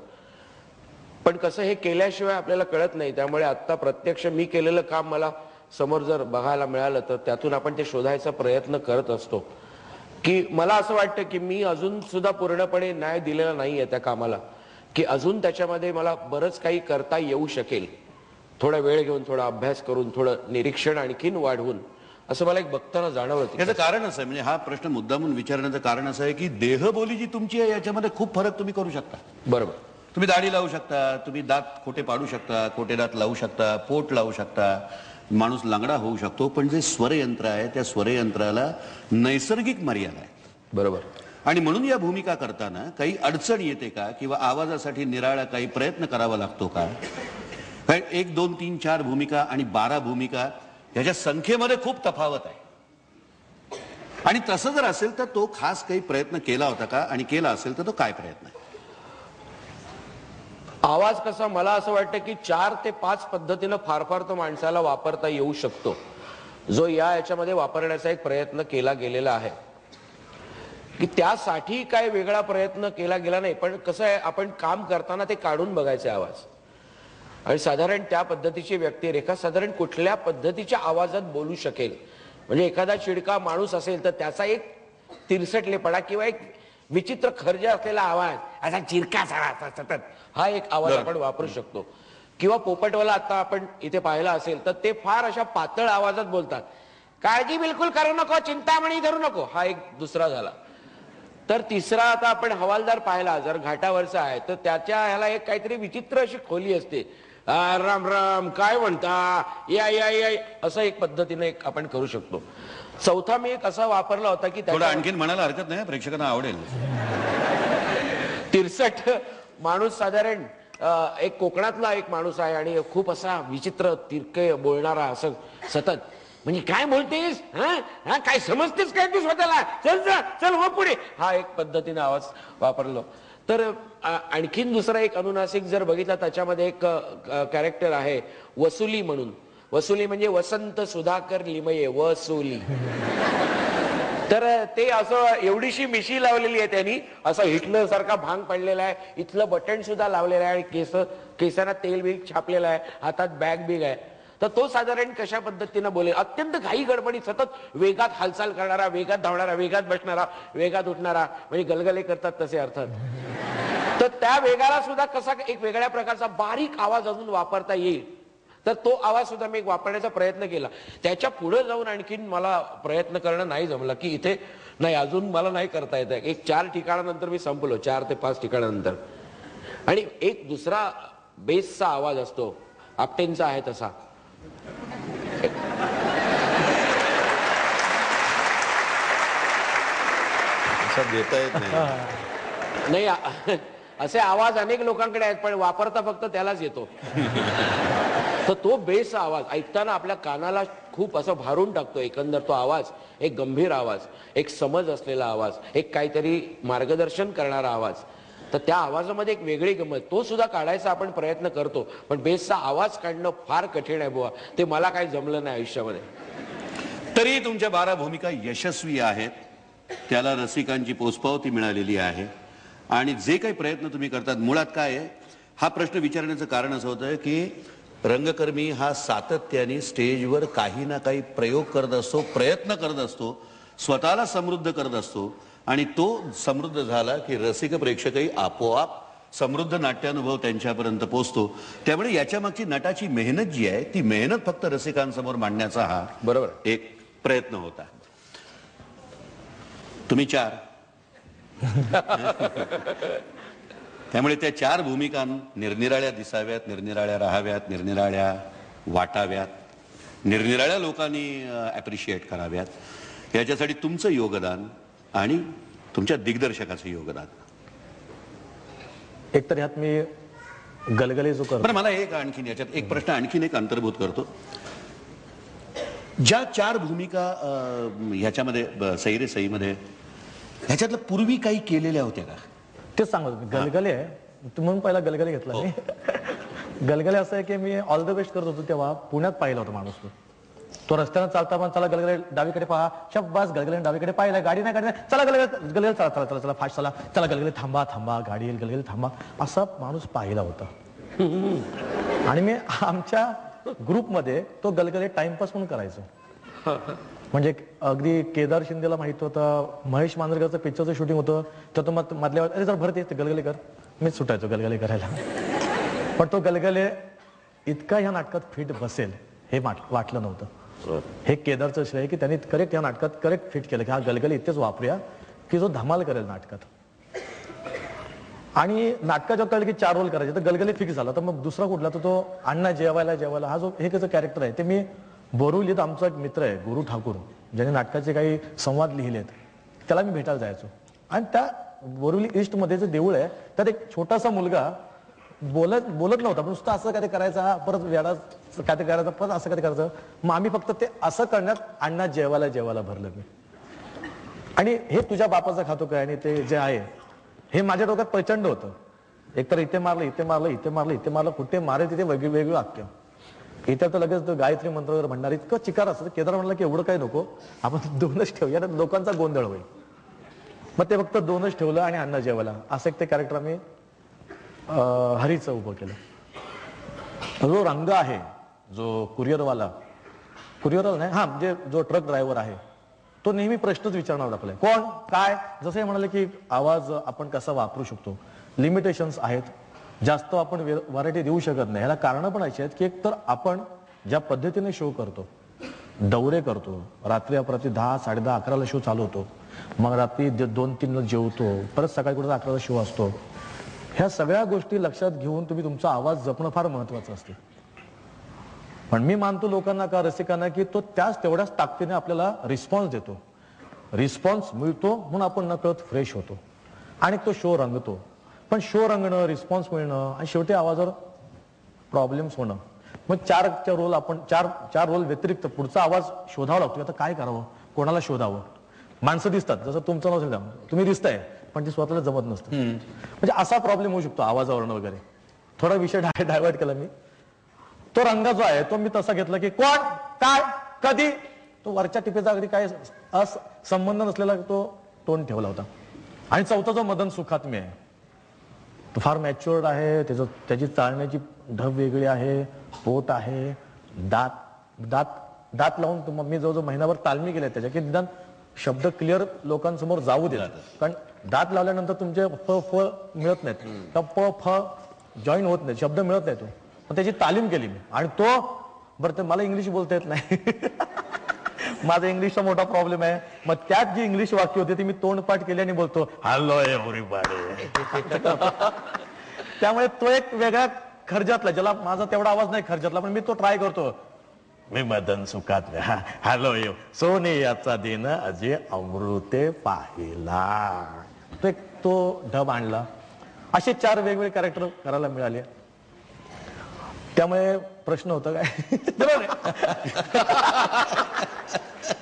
पण कसं हे केल्याशिवाय आपल्याला कळत नाही. त्यामुळे आता प्रत्यक्ष मी केलेलं काम मला समोर जर बघायला मिळालं तर त्यातून आपण ते शोधायचा प्रयत्न करत असतो. की मला असं वाटतं की मी अजून सुद्धा पूर्णपणे न्याय दिलेला नाहीये त्या कामाला, की अजून त्याच्यामध्ये मला बरंच काही करता येऊ शकेल. थोडा वेळ घेऊन, थोडा अभ्यास करून, थोडं निरीक्षण आणखीन वाढवून, असं मला एक बघताना जाणवलं. याचं कारण असं आहे, म्हणजे हा प्रश्न मुद्दामून विचारण्याचं कारण असं आहे की देहबोली जी तुमची आहे याच्यामध्ये खूप फरक तुम्ही करू शकता. बरोबर. तुम्ही दाढी लावू शकता, तुम्ही दात खोटे पाडू शकता, खोटे दात लावू शकता, पोट लावू शकता, माणूस लांगडा होऊ शकतो, पण जे स्वरयंत्र आहे त्या स्वरयंत्राला नैसर्गिक मर्यादा आहे. बरोबर. आणि म्हणून या भूमिका करताना काही अडचण येते का, किंवा आवाजासाठी निराळा काही प्रयत्न करावा लागतो का? 1, 2, 3, 4 भूमिका आणि 12 भूमिका ह्याच्या संख्येमध्ये खूप तफावत आहे. आणि तसं जर असेल तर तो खास काही प्रयत्न केला होता का, आणि केला असेल तर तो काय प्रयत्न आहे? आवाज कसा, मला असं वाटतं की 4 ते 5 पद्धतीनं फार तो माणसाला वापरता येऊ शकतो, जो याच्यामध्ये वापरण्याचा एक प्रयत्न केला गेलेला आहे. की त्यासाठी काय वेगळा प्रयत्न केला गेला नाही, पण कसं आहे, आपण काम करताना ते काढून बघायचे आवाज, आणि साधारण त्या पद्धतीची व्यक्तिरेखा साधारण कुठल्या पद्धतीच्या आवाजात बोलू शकेल. म्हणजे एखादा चिडका माणूस असेल तर त्याचा एक तिरसटलेपणा किंवा एक विचित्र खर्ज असलेला आवाज, असा चिरका सारा सतत, हा एक आवाज आपण वापरू शकतो. किंवा पोपटवाला आता आपण इथे पाहिला असेल तर ते फार अशा पातळ आवाजात बोलतात. काळजी बिलकुल करू नको, चिंतामणी धरू नको, हा एक दुसरा झाला. तर तिसरा आता आपण हवालदार पाहिला, जर घाटावरचा आहे तर त्याच्या ह्याला एक काहीतरी विचित्र अशी खोली असते. राम राम, काय म्हणता, या या या, असं एक पद्धतीने एक आपण करू शकतो. चौथा मी एक असा वापरला होता की थोडं आणखीन म्हणायला हरकत नाही, प्रेक्षकांना आवडेल. 63 माणूस, साधारण एक कोकणातला एक माणूस आहे आणि खूप असा विचित्र तिरके बोलणारा, असं सतत, म्हणजे काय बोलतेस, हा काय समजतेस काय तू स्वतःला, चल चल चल हो पुढे, हा एक पद्धतीने आवाज वापरलो. तर आणखीन दुसरा एक अनुनासिक जर बघितला, त्याच्यामध्ये एक कॅरेक्टर आहे वसुली म्हणून. वसुली म्हणजे वसंत सुधाकर लिमये, वसुली. तर ते असं एवढीशी मिशी लावलेली आहे त्यांनी, असं हिटलर सारखा भांग पडलेला आहे, इथलं बटन सुद्धा लावलेलं आहे, आणि केसांना तेल बी छापलेलं आहे, हातात बॅग बिग आहे. तर तो साधारण कशा पद्धतीनं बोलेल, अत्यंत घाई गडबडी, सतत वेगात हालचाल करणारा, वेगात धावणारा, वेगात बसणारा, वेगात उठणारा, म्हणजे गलगले करतात तसे अर्थात. तर त्या वेगाला सुद्धा कसा एक वेगळ्या प्रकारचा बारीक आवाज अजून वापरता येईल, तर तो आवाज सुद्धा मी वापरण्याचा प्रयत्न केला. त्याच्या पुढे जाऊन आणखीन मला प्रयत्न करणं नाही जमलं, की इथे नाही, अजून मला नाही करता येत. एक 4 ठिकाणानंतर मी संपलो, 4 ते 5 ठिकाणानंतर. आणि एक दुसरा बेसचा आवाज असतो, आपटेंचा आहे तसा. देता येत नाही, असे आवाज अनेक लोकांकडे आहेत, पण वापरता फक्त त्यालाच येतो. तर तो बेस आवाज ऐकताना आपल्या कानाला खूप असं भारून टाकतो. एकंदर तो आवाज एक गंभीर आवाज, एक समज असलेला आवाज, एक काहीतरी मार्गदर्शन करणारा आवाज. तर त्या आवाजामध्ये एक वेगळी गंमत, तो सुद्धा काढायचा आपण प्रयत्न करतो, पण बेसचा आवाज काढणं फार कठीण आहे बुवा, ते मला काही जमलं नाही आयुष्यामध्ये. तरी तुमच्या 12 भूमिका यशस्वी आहेत, त्याला रसिकांची पोचपावती मिळालेली आहे. आणि जे काही प्रयत्न तुम्ही करतात, मुळात काय आहे, हा प्रश्न विचारण्याचं कारण असं होतं की रंगकर्मी हा सातत्याने स्टेजवर काही ना काही प्रयोग करत असतो, प्रयत्न करत असतो, स्वतःला समृद्ध करत असतो, आणि तो समृद्ध झाला की रसिक प्रेक्षकही आपोआप समृद्ध नाट्यानुभव त्यांच्यापर्यंत पोहोचतो. त्यामुळे याच्या मागची नटाची मेहनत जी आहे, ती मेहनत फक्त रसिकांसमोर मांडण्याचा हा बरोबर एक प्रयत्न होता. तुम्ही 4. त्यामुळे त्या 4 भूमिका निरनिराळ्या दिसाव्यात, निरनिराळ्या राहाव्यात, निरनिराळ्या वाटाव्यात, निरनिराळ्या लोकांनी ॲप्रिशिएट कराव्यात, याच्यासाठी तुमचं योगदान आणि तुमच्या दिग्दर्शकाचं योगदान. एकतर ह्यात मी गलगले जो करतो. पण मला एक आणखीन याच्यात एक प्रश्न आणखीन एक अंतर्भूत करतो. ज्या 4 भूमिका ह्याच्यामध्ये सैरे सईमध्ये ह्याच्यातलं पूर्वी काही केलेल्या होत्या का? तेच सांगतो मी. गलगले आहे म्हणून पहिला गलगले घेतला मी. गलगले असं आहे की मी ऑल द बेस्ट करत होतो तेव्हा पुण्यात पाहिला होता माणूस तो रस्त्यानं चालता पण चला गलगले डावीकडे पहा, शब्बास गलगले डावीकडे पाहिला, गाडी नाही चला गलगले गलगले चला चला चला चला फास्ट चला चला गलगले थांबा थांबा गाडी येईल गलगले थांबा, असा माणूस पाहिला होता. आणि मी आमच्या ग्रुपमध्ये तो गलगले टाइमपास म्हणून करायचो. म्हणजे अगदी केदार शिंदेला माहित होतं, महेश मांजरेकरचं पिक्चरचं शूटिंग होतं तर तो मधल्या अरे जर भरते ते गलगले कर, मीच सुटायचो गलगले करायला. पण तो गलगले इतका ह्या नाटकात फिट बसेल हे वाटलं नव्हतं. हे केदारचं श्रेय की त्यांनी करेक्ट या नाटकात करेक्ट फिट केलं की हा गलगले इथेच वापरूया की जो धमाल करेल नाटकात. आणि नाटकाच्या कळलं की 4 रोल करायचे तर गलगले फिक्स झाला. तर मग दुसरा कुठला तर तो अण्णा जेवायला हा जो हे कसं कॅरेक्टर आहे ते मी बोरिवलीत आमचा एक मित्र आहे गुरु ठाकूर ज्याने नाटकाचे काही संवाद लिहिलेत त्याला मी भेटायला जायचो. आणि त्या बोरिवली ईस्टमध्ये जे देऊळ आहे त्यात एक छोटासा मुलगा बोलत नव्हता पण नुसतं असं काय ते करायचा, परत वेळा काय ते करायचं, परत असं काय ते करायचं. मग आम्ही फक्त ते असं करण्यात अण्णा जेवायला भरलं मी. आणि हे तुझ्या बापाचं खातो काय आणि ते जे आहे हे माझ्या डोक्यात प्रचंड होतं. एकतर इथे मारलं कुठे मारे तिथे वेगळी वाक्य. इथे तर लगेच तो गायत्री मंत्र वगैरे म्हणणार इतकं चिकार असतं. केदार म्हणलं की एवढं काही नको, आपण 2च ठेवूया, लोकांचा गोंधळ होईल. मग ते फक्त 2च ठेवलं आणि अण्णा जेवायला असं एक ते कॅरेक्टर आम्ही हरीचं उभं केलं. जो रंग आहे जो कुरिअरवाला नाही हा म्हणजे जो ट्रक ड्रायव्हर आहे तो नेहमी प्रश्नच विचारणार आपल्याला कोण काय. जसं हे म्हणाले की आवाज आपण कसा वापरू शकतो, लिमिटेशन्स आहेत, जास्त आपण व्हरायटी देऊ शकत नाही. ह्याला कारणं पण अशी आहेत की एक तर आपण ज्या पद्धतीने शो करतो, दौरे करतो, रात्री अपरात्री 10, 10:30, 11ला शो चालू होतो, मग रात्री 2-3ला जेवतो, परत सकाळी कुठे 11ला शो असतो. ह्या सगळ्या गोष्टी लक्षात घेऊन तुम्ही तुमचा आवाज जपणं फार महत्वाचं असते. पण मी मानतो लोकांना का रसिकांना की तो तेवढ्याच ताकदीने आपल्याला रिस्पॉन्स देतो, रिस्पॉन्स मिळतो म्हणून आपण नकळत फ्रेश होतो आणि तो शो रंगतो. पण शो रंगणं, रिस्पॉन्स मिळणं आणि शेवटी आवाजावर प्रॉब्लेम्स होणं, मग 4 रोल आपण 4 रोल व्यतिरिक्त पुढचा आवाज शोधावा लागतो. आता काय करावं, कोणाला शोधावं. माणसं दिसतात जसं तुमचं नसेल तुम्ही दिसताय पण ते स्वतःला जमत नसतं. म्हणजे असा प्रॉब्लेम होऊ शकतो आवाजावरनं वगैरे. थोडा विषय डायव्हर्ट केला मी. तो रंग जो आहे तो मी तसा घेतला की कोण काय कधी, तो वरच्या टिपेचा अगदी काय संबंध नसलेला तो टोन ठेवला होता. आणि चौथा जो मदन सुखात्मे आहे तो फार मॅच्युअर्ड आहे, त्याची चालण्याची ढब वेगळी आहे, पोट आहे, दात लावून मी जवळजवळ महिनाभर तालमी केल्या त्याच्या की निदान शब्द क्लिअर लोकांसमोर जाऊ देतात. कारण दात लावल्यानंतर तुमचे फ मिळत नाहीत, प फ जॉईन होत नाही, शब्द मिळत नाही. तो पण त्याची तालीम केली मी. आणि तो बरं तर मला इंग्लिश बोलता येत नाही माझा इंग्लिशचा मोठा प्रॉब्लेम आहे. मग त्यात जी इंग्लिश वाक्य होती ती मी तोंडपाठ केली आणि बोलतो हॅलो एव्हरीबॉडी. त्यामुळे तो एक वेगळ्या खर्जातला, ज्याला माझा तेवढा आवाज नाही खर्जातला, पण मी तो ट्राय करतो. मी मदन सुखात हॅलो येऊ सोनियाचा दिन अजय अमृते पाहिला, तो ढब आणला. असे 4 वेगवेगळे कॅरेक्टर करायला मिळाले. त्यामुळे प्रश्न होता काय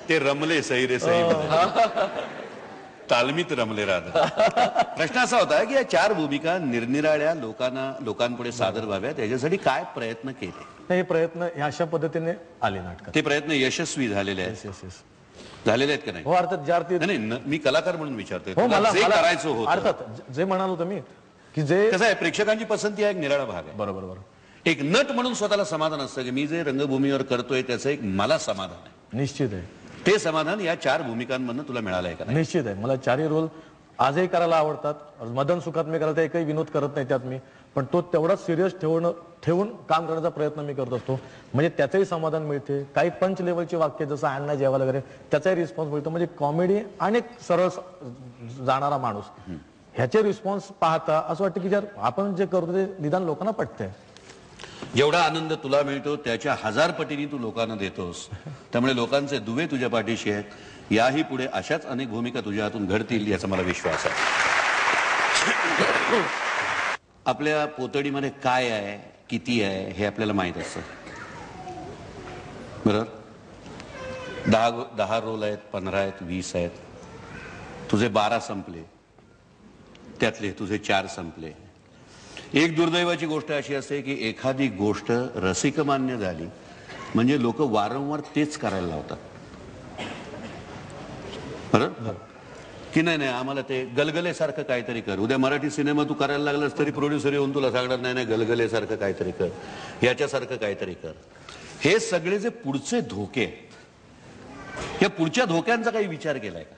ते रमले सैरे सई तालमीत रमले राहतात. प्रश्न असा होता की या 4 भूमिका निरनिराळ्या लोकांपुढे सादर व्हाव्यात याच्यासाठी काय प्रयत्न केले. हे प्रयत्न अशा पद्धतीने आले नाटकात. ते प्रयत्न यशस्वी झालेले आहेत. झालेले आहेत का नाही? हो अर्थात. ज्या अर्थी नाही मी कलाकार म्हणून विचारतोय, जे करायचं होतं अर्थात जे म्हणालो तुम्ही की जे कसं आहे प्रेक्षकांची पसंती हा एक निराळा भाग आहे. बरोबर. एक नट म्हणून स्वतःला समाधान असतं की मी जे रंगभूमीवर करतोय त्याचं एक मला समाधान आहे. निश्चित आहे. ते समाधान या 4 भूमिकांमधून तुला मिळालंय का? निश्चित आहे. मला 4ही रोल आजही करायला आवडतात. मदन सुखात मी करायला एकही विनोद करत नाही त्यात मी, पण तो तेवढा सिरियस ठेवून काम करण्याचा प्रयत्न मी करत असतो. म्हणजे त्याचंही समाधान मिळते. काही पंच लेवलची वाक्य जसं अण्णा जेवायला वगैरे त्याचाही रिस्पॉन्स मिळतो. म्हणजे कॉमेडी आणि सरळ जाणारा माणूस ह्याचे रिस्पॉन्स पाहता असं वाटतं की जर आपण जे करतो ते निदान लोकांना पटतंय. जेवढा आनंद तुला मिळतो त्याच्या 1000 पटीने तू लोकांना देतोस. त्यामुळे लोकांचे दुवे तुझ्या पाठीशी आहेत. याही पुढे अशाच अनेक भूमिका तुझ्या हातून घडतील याचा मला विश्वास आहे. आपल्या पोतडीमध्ये काय आहे, किती आहे हे आपल्याला माहित असतं. बरोबर. 10 रोल आहेत, 15 आहेत, 20 आहेत. तुझे 12 संपले, त्यातले तुझे 4 संपले. एक दुर्दैवाची गोष्ट अशी असते की एखादी गोष्ट रसिकमान्य झाली म्हणजे लोक वारंवार तेच करायला लावतात. बरोबर की नाही? आम्हाला ते गलगलेसारखं काहीतरी कर. उद्या मराठी सिनेमा तू करायला लागलास तरी प्रोड्युसर येऊन तुला सांगणार नाही गलगलेसारखं काहीतरी कर, याच्यासारखं काहीतरी कर. हे सगळे जे पुढचे धोके आहेत, या पुढच्या धोक्यांचा काही विचार केलाय का?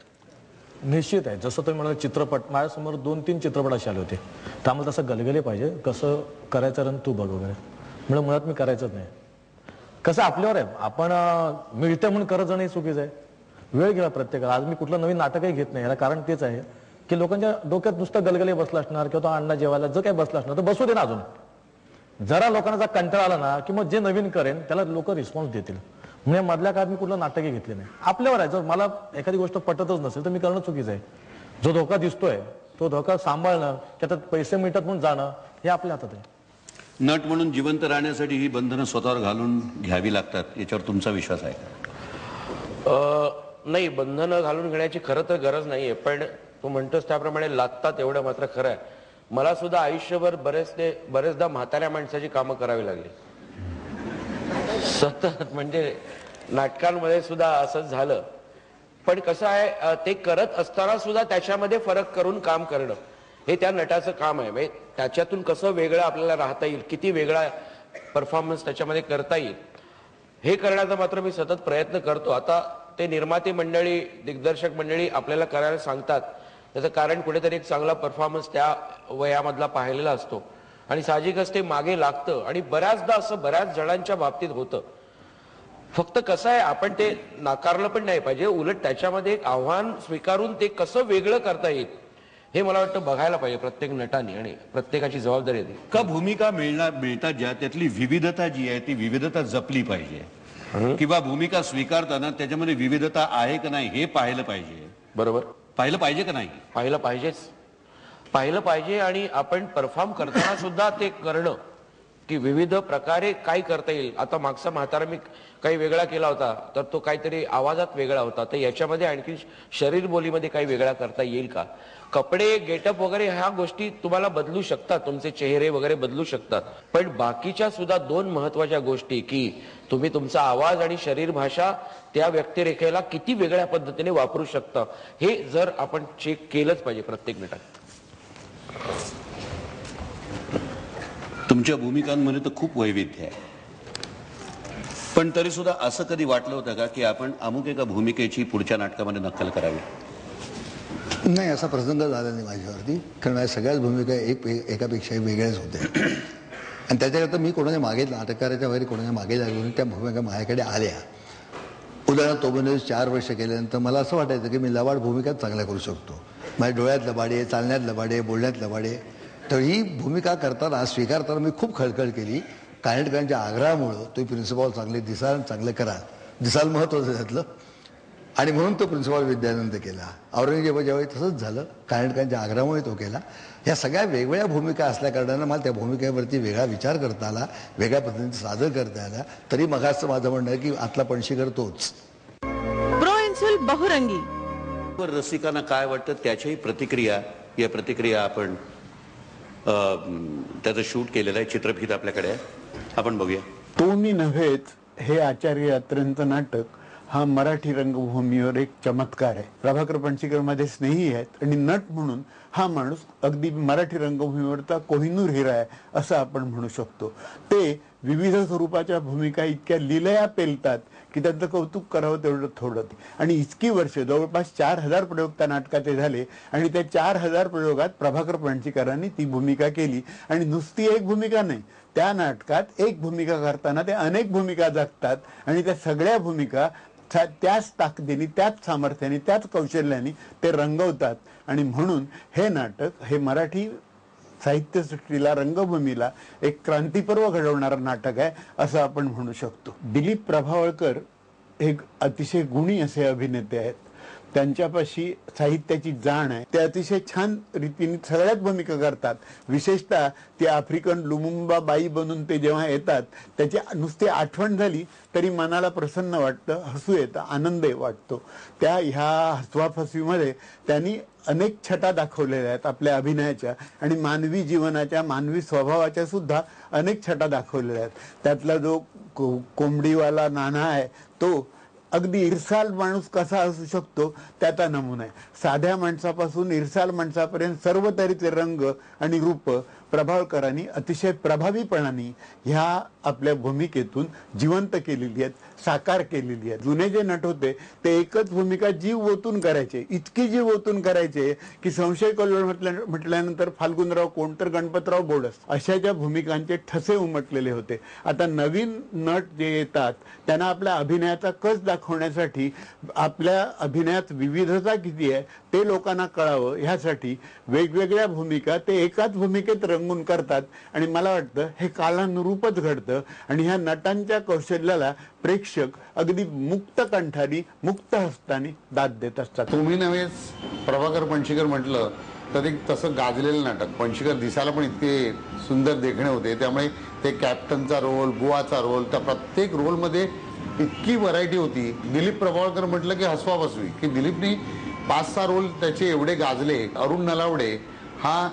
निश्चित आहे. जसं तुम्ही म्हणाल चित्रपट, माझ्यासमोर 2-3 चित्रपट असे आले होते. त्यामुळे तसं गलगले पाहिजे, कसं करायचं रन तू बघ वगैरे. म्हणजे मुळात मी करायचंच नाही. कसं आपल्यावर आहे, आपण मिळतं म्हणून करत जाणं हे चुकीचं आहे. वेळ गेला प्रत्येकाला. आज मी कुठलं नवीन नाटकही घेत नाही. याला कारण तेच आहे की लोकांच्या डोक्यात नुसतं गलगले बसला असणार किंवा तो अण्णा जेवायला जर काही बसला असणार तर बसू दे ना. अजून जरा लोकांना कंटाळा आला ना की मग जे नवीन करेन त्याला लोक रिस्पॉन्स देतील. म्हणजे मधल्या काळात मी कुठलं नाटकही घेतले नाही. आपल्यावर आहे. जर मला एखादी गोष्ट पटतच नसेल तर मी करणं चुकीचं आहे. जो धोका दिसतोय तो धोका सांभाळणं, त्याच्यात पैसे मिळतात म्हणून जाणं हे आपल्या हातात आहे. नट म्हणून जिवंत राहण्यासाठी ही बंधनं स्वतःवर घालून घ्यावी लागतात, याच्यावर तुमचा विश्वास आहे? नाही, बंधनं घालून घेण्याची खरं तर गरज नाहीये. पण तू म्हणतोस त्याप्रमाणे लागतात एवढं मात्र खरं आहे. मला सुद्धा आयुष्यभर बरेचदा म्हाताऱ्या माणसाची कामं करावी लागली सतत. म्हणजे नाटकांमध्ये सुद्धा असंच झालं. पण कसं आहे, ते करत असताना सुद्धा त्याच्यामध्ये फरक करून काम करणं हे त्या नटाचं काम आहे. म्हणजे त्याच्यातून कसं वेगळं आपल्याला राहता येईल, किती वेगळा परफॉर्मन्स त्याच्यामध्ये करता येईल हे करण्याचा मात्र मी सतत प्रयत्न करतो. आता ते निर्माते मंडळी, दिग्दर्शक मंडळी आपल्याला करायला सांगतात त्याचं कारण कुठेतरी एक चांगला परफॉर्मन्स त्या वयामधला पाहिलेला असतो आणि साहजिकच ते मागे लागतं. आणि बऱ्याचदा असं बऱ्याच जणांच्या बाबतीत होतं. फक्त कसं आहे, आपण ते नाकारलं पण नाही पाहिजे. उलट त्याच्यामध्ये एक आव्हान स्वीकारून ते कसं वेगळं करता येईल हे मला वाटतं बघायला पाहिजे प्रत्येक नटाने. आणि प्रत्येकाची जबाबदारी आहे का भूमिका मिळतात ज्या त्यातली विविधता जी आहे ती विविधता जपली पाहिजे. किंवा भूमिका स्वीकारताना त्याच्यामध्ये विविधता आहे का नाही हे पाहिलं पाहिजे. बरोबर. पाहिलं पाहिजे का नाही? पाहिलं पाहिजे. आणि आपण परफॉर्म करताना सुद्धा ते करणं की विविध प्रकारे काय करता येईल. आता मागचा म्हातारा मी काही वेगळा केला होता तर तो काहीतरी आवाजात वेगळा होता, तर याच्यामध्ये आणखी शरीर बोलीमध्ये काही वेगळा करता येईल का. कपडे, गेटअप वगैरे ह्या गोष्टी तुम्हाला बदलू शकतात, तुमचे चेहरे वगैरे बदलू शकतात. पण बाकीच्या सुद्धा 2 महत्वाच्या गोष्टी की तुम्ही तुमचा आवाज आणि शरीर भाषा त्या व्यक्तिरेखेला किती वेगळ्या पद्धतीने वापरू शकता हे जर आपण चेक केलंच पाहिजे प्रत्येक नटात. तुमच्या भूमिकांमध्ये तर खूप वैविध्य आहे. पण तरी सुद्धा असं कधी वाटलं होतं का की आपण अमुक एका भूमिकेची पुढच्या नाटकामध्ये नक्कल करावी? नाही, असा प्रसंग झाला नाही माझ्यावरती. कारण माझ्या सगळ्याच भूमिका एकापेक्षा वेगळ्याच होत्या. आणि त्याच्याकरता मी कोणाच्या मागे, नाटककाराच्या वगैरे कोणाच्या मागे लागून त्या भूमिका माझ्याकडे आल्या. उदाहरणार्थ तो म्हणजे 4 वर्ष केल्यानंतर मला असं वाटायचं की मी लबाड भूमिकाच चांगल्या करू शकतो. माझ्या डोळ्यात लबाड आहे, चालण्यात लबाड आहे, बोलण्यात लबाड आहे. तर ही भूमिका करताना, स्वीकारताना मी खूप खळखळ केली. कानेटकरांच्या आग्रहामुळं तो प्रिन्सिपॉल चांगलं करा, दिसाल महत्त्वाचं त्यातलं. आणि म्हणून तो प्रिन्सिपॉल विद्यानंद केला. औरंगजेबा ज्यावेळी तसंच झालं, कानेटकरांच्या आग्रहामुळे तो केला. ह्या सगळ्या वेगवेगळ्या भूमिका असल्या कारणानं मला त्या भूमिकेवरती वेगळा विचार करता आला, वेगळ्या पद्धतीने सादर करता आला. तरी मगाचं माझं म्हणणं आहे की आतला पणशीकर तोच. प्रोइन्सुल बहुरंगी. रसिकांना काय वाटतं त्याच्याही प्रतिक्रिया आपण त्याचं शूट केलेलं आहे. चित्रफित आपल्याकडे आहे, आपण बघूया. तो मी नव्हेच हे आचार्य यात्रेंचं नाटक हा मराठी रंगभूमीवर एक चमत्कार आहे. प्रभाकर पणशीकर मध्ये स्नेही आहेत आणि नट म्हणून हा माणूस अगदी मराठी रंगभूमीवरचा कोहिनूर हिरा आहे असं आपण म्हणू शकतो. ते विविध स्वरूपाच्या भूमिका इतक्या लिलया पेलतात की त्यांचं कौतुक करावं तेवढं थोडं. आणि इतकी वर्ष जवळपास 4000 प्रयोग त्या नाटकाचे झाले आणि त्या 4000 प्रयोगात प्रभाकर पणशीकरांनी ती भूमिका केली. आणि नुसती एक भूमिका नाही, त्या नाटकात एक भूमिका करताना ते अनेक भूमिका जगतात आणि त्या सगळ्या भूमिका त्याच ताकदीने, त्याच सामर्थ्याने, त्याच कौशल्याने ते रंगवतात. आणि म्हणून हे नाटक हे मराठी साहित्यसृष्टीला, रंगभूमीला एक क्रांतीपर्व घडवणारं नाटक आहे असं आपण म्हणू शकतो. दिलीप प्रभावळकर हे अतिशय गुणी असे अभिनेते आहेत. त्यांच्यापाशी साहित्याची जाण आहे. ते अतिशय छान रीतीने सगळ्याच भूमिका करतात. विशेषतः ती आफ्रिकन लुमुंबा बाई बनून ते जेव्हा येतात त्याची नुसती आठवण झाली तरी मनाला प्रसन्न वाटतं, हसू येतं, आनंद वाटतो. त्या ह्या हसवाफसवीमध्ये त्यांनी अनेक छटा दाखवलेल्या आहेत आपल्या अभिनयाच्या आणि मानवी जीवनाच्या, मानवी स्वभावाच्या सुद्धा अनेक छटा दाखवलेल्या आहेत. त्यातला जो कोंबडीवाला नाना आहे तो अगदी इरसाल माणूस कसा असू शकतो त्याचा नमुना आहे. साध्या माणसापासून इरसाल माणसापर्यंत सर्व तऱ्हेचे रंग आणि रूप प्रभावळकरांनी अतिशय प्रभावीपणाने ह्या आपल्या भूमिकेतून जिवंत केलेली आहेत, साकार केलेली आहेत. जुने जे नट होते ते एकच भूमिका जीव ओतून करायचे, इतकी जीव ओतून करायचे की संशय कल्लोळ म्हटल्यानंतर फाल्गुनराव कोण तर गणपतराव बोडस अशा ज्या भूमिकांचे ठसे उमटलेले होते. आता नवीन नट जे येतात त्यांना आपल्या अभिनयाचा कस दाखवण्यासाठी, आपल्या अभिनयात विविधता किती आहे ते लोकांना कळावं ह्यासाठी वेगवेगळ्या भूमिका ते एकाच भूमिकेत रंगून करतात. आणि मला वाटतं हे कालानुरूपच घडतं आणि ह्या नटांच्या कौशल्याला प्रेक्षक अगदी मुक्त कंठाने, मुक्त हस्ताने दाद देत असतात. तुम्ही नव्हेच प्रभाकर पणशीकर म्हटलं तर एक तसं गाजलेलं नाटक. पणशीकर दिसायला पण इतके सुंदर देखणे होते, त्यामुळे ते कॅप्टनचा रोल, बुवाचा रोल, त्या प्रत्येक रोलमध्ये इतकी व्हरायटी होती. दिलीप प्रभावळकर म्हटलं की हसवा बसवी, की दिलीपनी 5-6 रोल त्याचे एवढे गाजले. अरुण नलावडे हा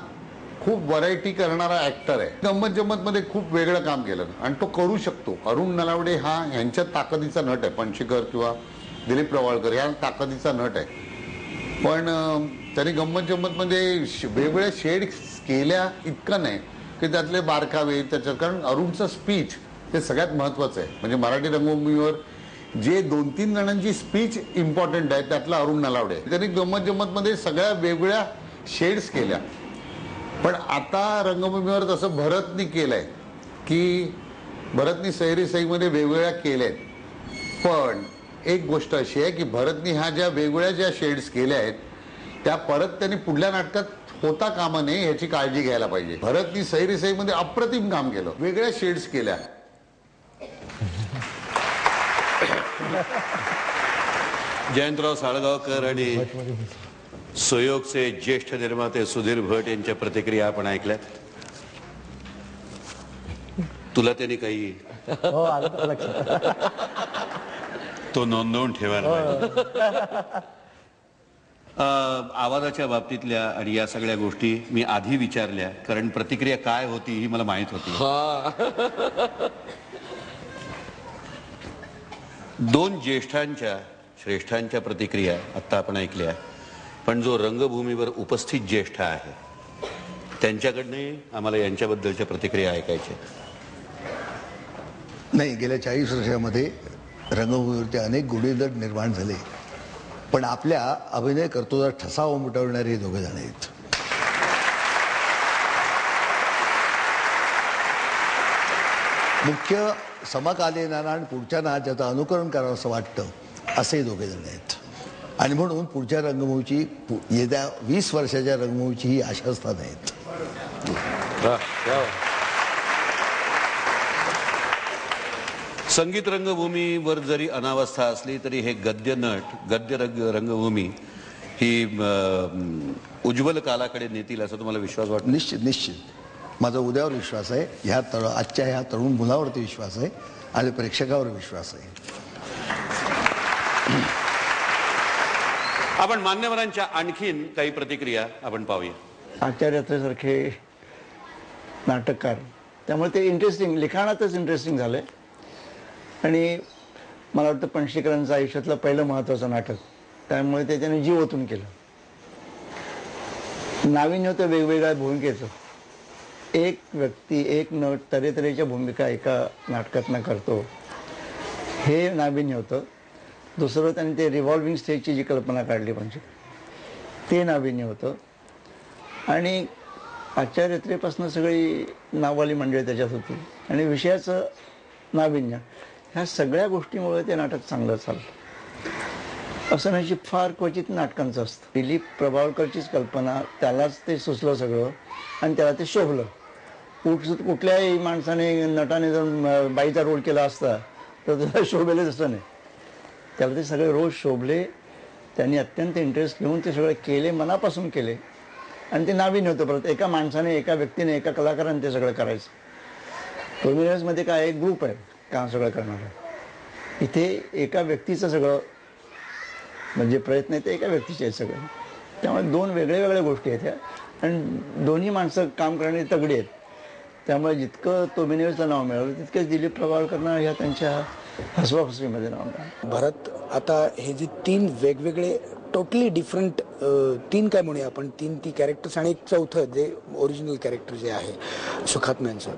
खूप व्हरायटी करणारा ऍक्टर आहे. गंमत जम्मत मध्ये खूप वेगळं काम केलं आणि तो करू शकतो. अरुण नलावडे हा ह्यांच्या ताकदीचा नट आहे. पणशीकर किंवा दिलीप प्रभावळकर ह्या ताकदीचा नट आहे. पण त्यांनी गंमत जम्मत मध्ये वेगवेगळ्या शेड्स केल्या इतकं नाही की त्यातले बारकावे त्याच्यात. कारण अरुणचं स्पीच ते सगळ्यात महत्वाचं आहे. म्हणजे मराठी रंगभूमीवर जे 2-3 जणांची स्पीच इम्पॉर्टंट आहे त्यातला अरुण नलावडे. त्यांनी गंमत जम्मत मध्ये सगळ्या वेगवेगळ्या शेड्स केल्या. पण आता रंगभूमीवर तसं भरतनी केलंय की भरतनी सैरी सईमध्ये वेगवेगळ्या केल्यात. पण एक गोष्ट अशी आहे की भरतनी ह्या ज्या शेड्स केल्या आहेत त्या परत त्यांनी पुढल्या नाटकात होता कामा नये ह्याची काळजी घ्यायला पाहिजे. भरतनी सैरी सईमध्ये अप्रतिम काम केलं, वेगळ्या शेड्स केल्या. जयंतराव साळगावकर आणि सुयोगचे ज्येष्ठ निर्माते सुधीर भट यांच्या प्रतिक्रिया आपण ऐकल्यात. तुला त्यांनी काही तो नोंदवून ठेवायला पाहिजे. आवाजाच्या बाबतीतल्या आणि या सगळ्या गोष्टी मी आधी विचारल्या कारण प्रतिक्रिया काय होती ही मला माहित होती. 2 ज्येष्ठांच्या श्रेष्ठांच्या प्रतिक्रिया आता आपण ऐकल्या. पण जो रंगभूमीवर उपस्थित ज्येष्ठ आहे त्यांच्याकडनं आम्हाला यांच्याबद्दलच्या प्रतिक्रिया ऐकायच्या. नाही, गेल्या 40 वर्षामध्ये रंगभूमीवरती अनेक गुन्हेगार निर्माण झाले, पण आपल्या अभिनय कर्तृत्वाचा ठसा उमटवणारे हे दोघे जण आहेत. मुख्य समकालीनाला आणि पुढच्या नाचाचं अनुकरण करावं असं वाटतं असे दोघे जण आहेत. आणि म्हणून पुढच्या रंगभूमीची, येत्या 20 वर्षाच्या रंगभूमीची ही आशास्थान आहेत. संगीत रंगभूमीवर जरी अनावस्था असली तरी हे गद्य रंगभूमी ही उज्ज्वल कालाकडे नेतील असं तुम्हाला विश्वास वाटतो? निश्चित माझा उद्यावर विश्वास आहे, आजच्या ह्या तरुण मुलावरती विश्वास आहे आणि प्रेक्षकावर विश्वास आहे. आपण मान्यवरांच्या आणखीन काही प्रतिक्रिया आपण पाहूया. आचार्यासारखे नाटककार, त्यामुळे ते इंटरेस्टिंग, लिखाणातच इंटरेस्टिंग झालंय. आणि मला वाटतं पणशीकरांचं आयुष्यातलं पहिलं महत्वाचं नाटक, त्यामुळे ते त्याने जीव ओतून केलं. नाविन्य होतं वेगवेगळ्या भूमिकेचं. एक व्यक्ती एक नट तऱ्हेतऱ्हेच्या भूमिका एका नाटकातनं करतो हे नाविन्य होतं. दुसरं त्यांनी ते रिव्हॉल्विंग स्टेजची जी कल्पना काढली म्हणजे ते नाविन्य होतं. आणि आचार्यत्रेपासून सगळी नाववाली मंडळी त्याच्यात होती आणि विषयाचं नाविन्य ह्या सगळ्या गोष्टीमुळे ते नाटक चांगलं चालतं. असं नशीब फार क्वचित नाटकांचं असतं. दिलीप प्रभावळकरचीच कल्पना, त्यालाच ते सुचलं सगळं आणि त्याला ते शोभलं. कुठल्याही माणसाने नटाने जर बाईचा रोल केला असता तर त्याला शोभेलच असं नाही. त्याला ते सगळे रोल शोभले. त्यांनी अत्यंत इंटरेस्ट घेऊन ते सगळे केले, मनापासून केले आणि ते नाविन्य होतं. परत एका माणसाने, एका व्यक्तीने, एका कलाकाराने ते सगळं करायचं. टोमिनर्समध्ये काय एक ग्रुप आहे काम सगळं करणारा. इथे एका व्यक्तीचं सगळं म्हणजे प्रयत्न आहे ते एका व्यक्तीचे आहेत सगळं. त्यामुळे दोन वेगळ्या गोष्टी आहेत ह्या आणि दोन्ही माणसं काम करणारी तगडी आहेत. त्यामुळे जितकं टोमिनर्सचं नाव मिळालं तितकंच दिलीप प्रभावळकरना ह्या त्यांच्या हसवाफसवीमध्ये नाव मिळालं. भरत, आता हे जे 3 वेगवेगळे टोटली डिफरंट 3 काय म्हणूया आपण, 3 ती कॅरेक्टर्स आणि एक चौथं जे ओरिजिनल कॅरेक्टर जे आहे सुखात्म्यांचं,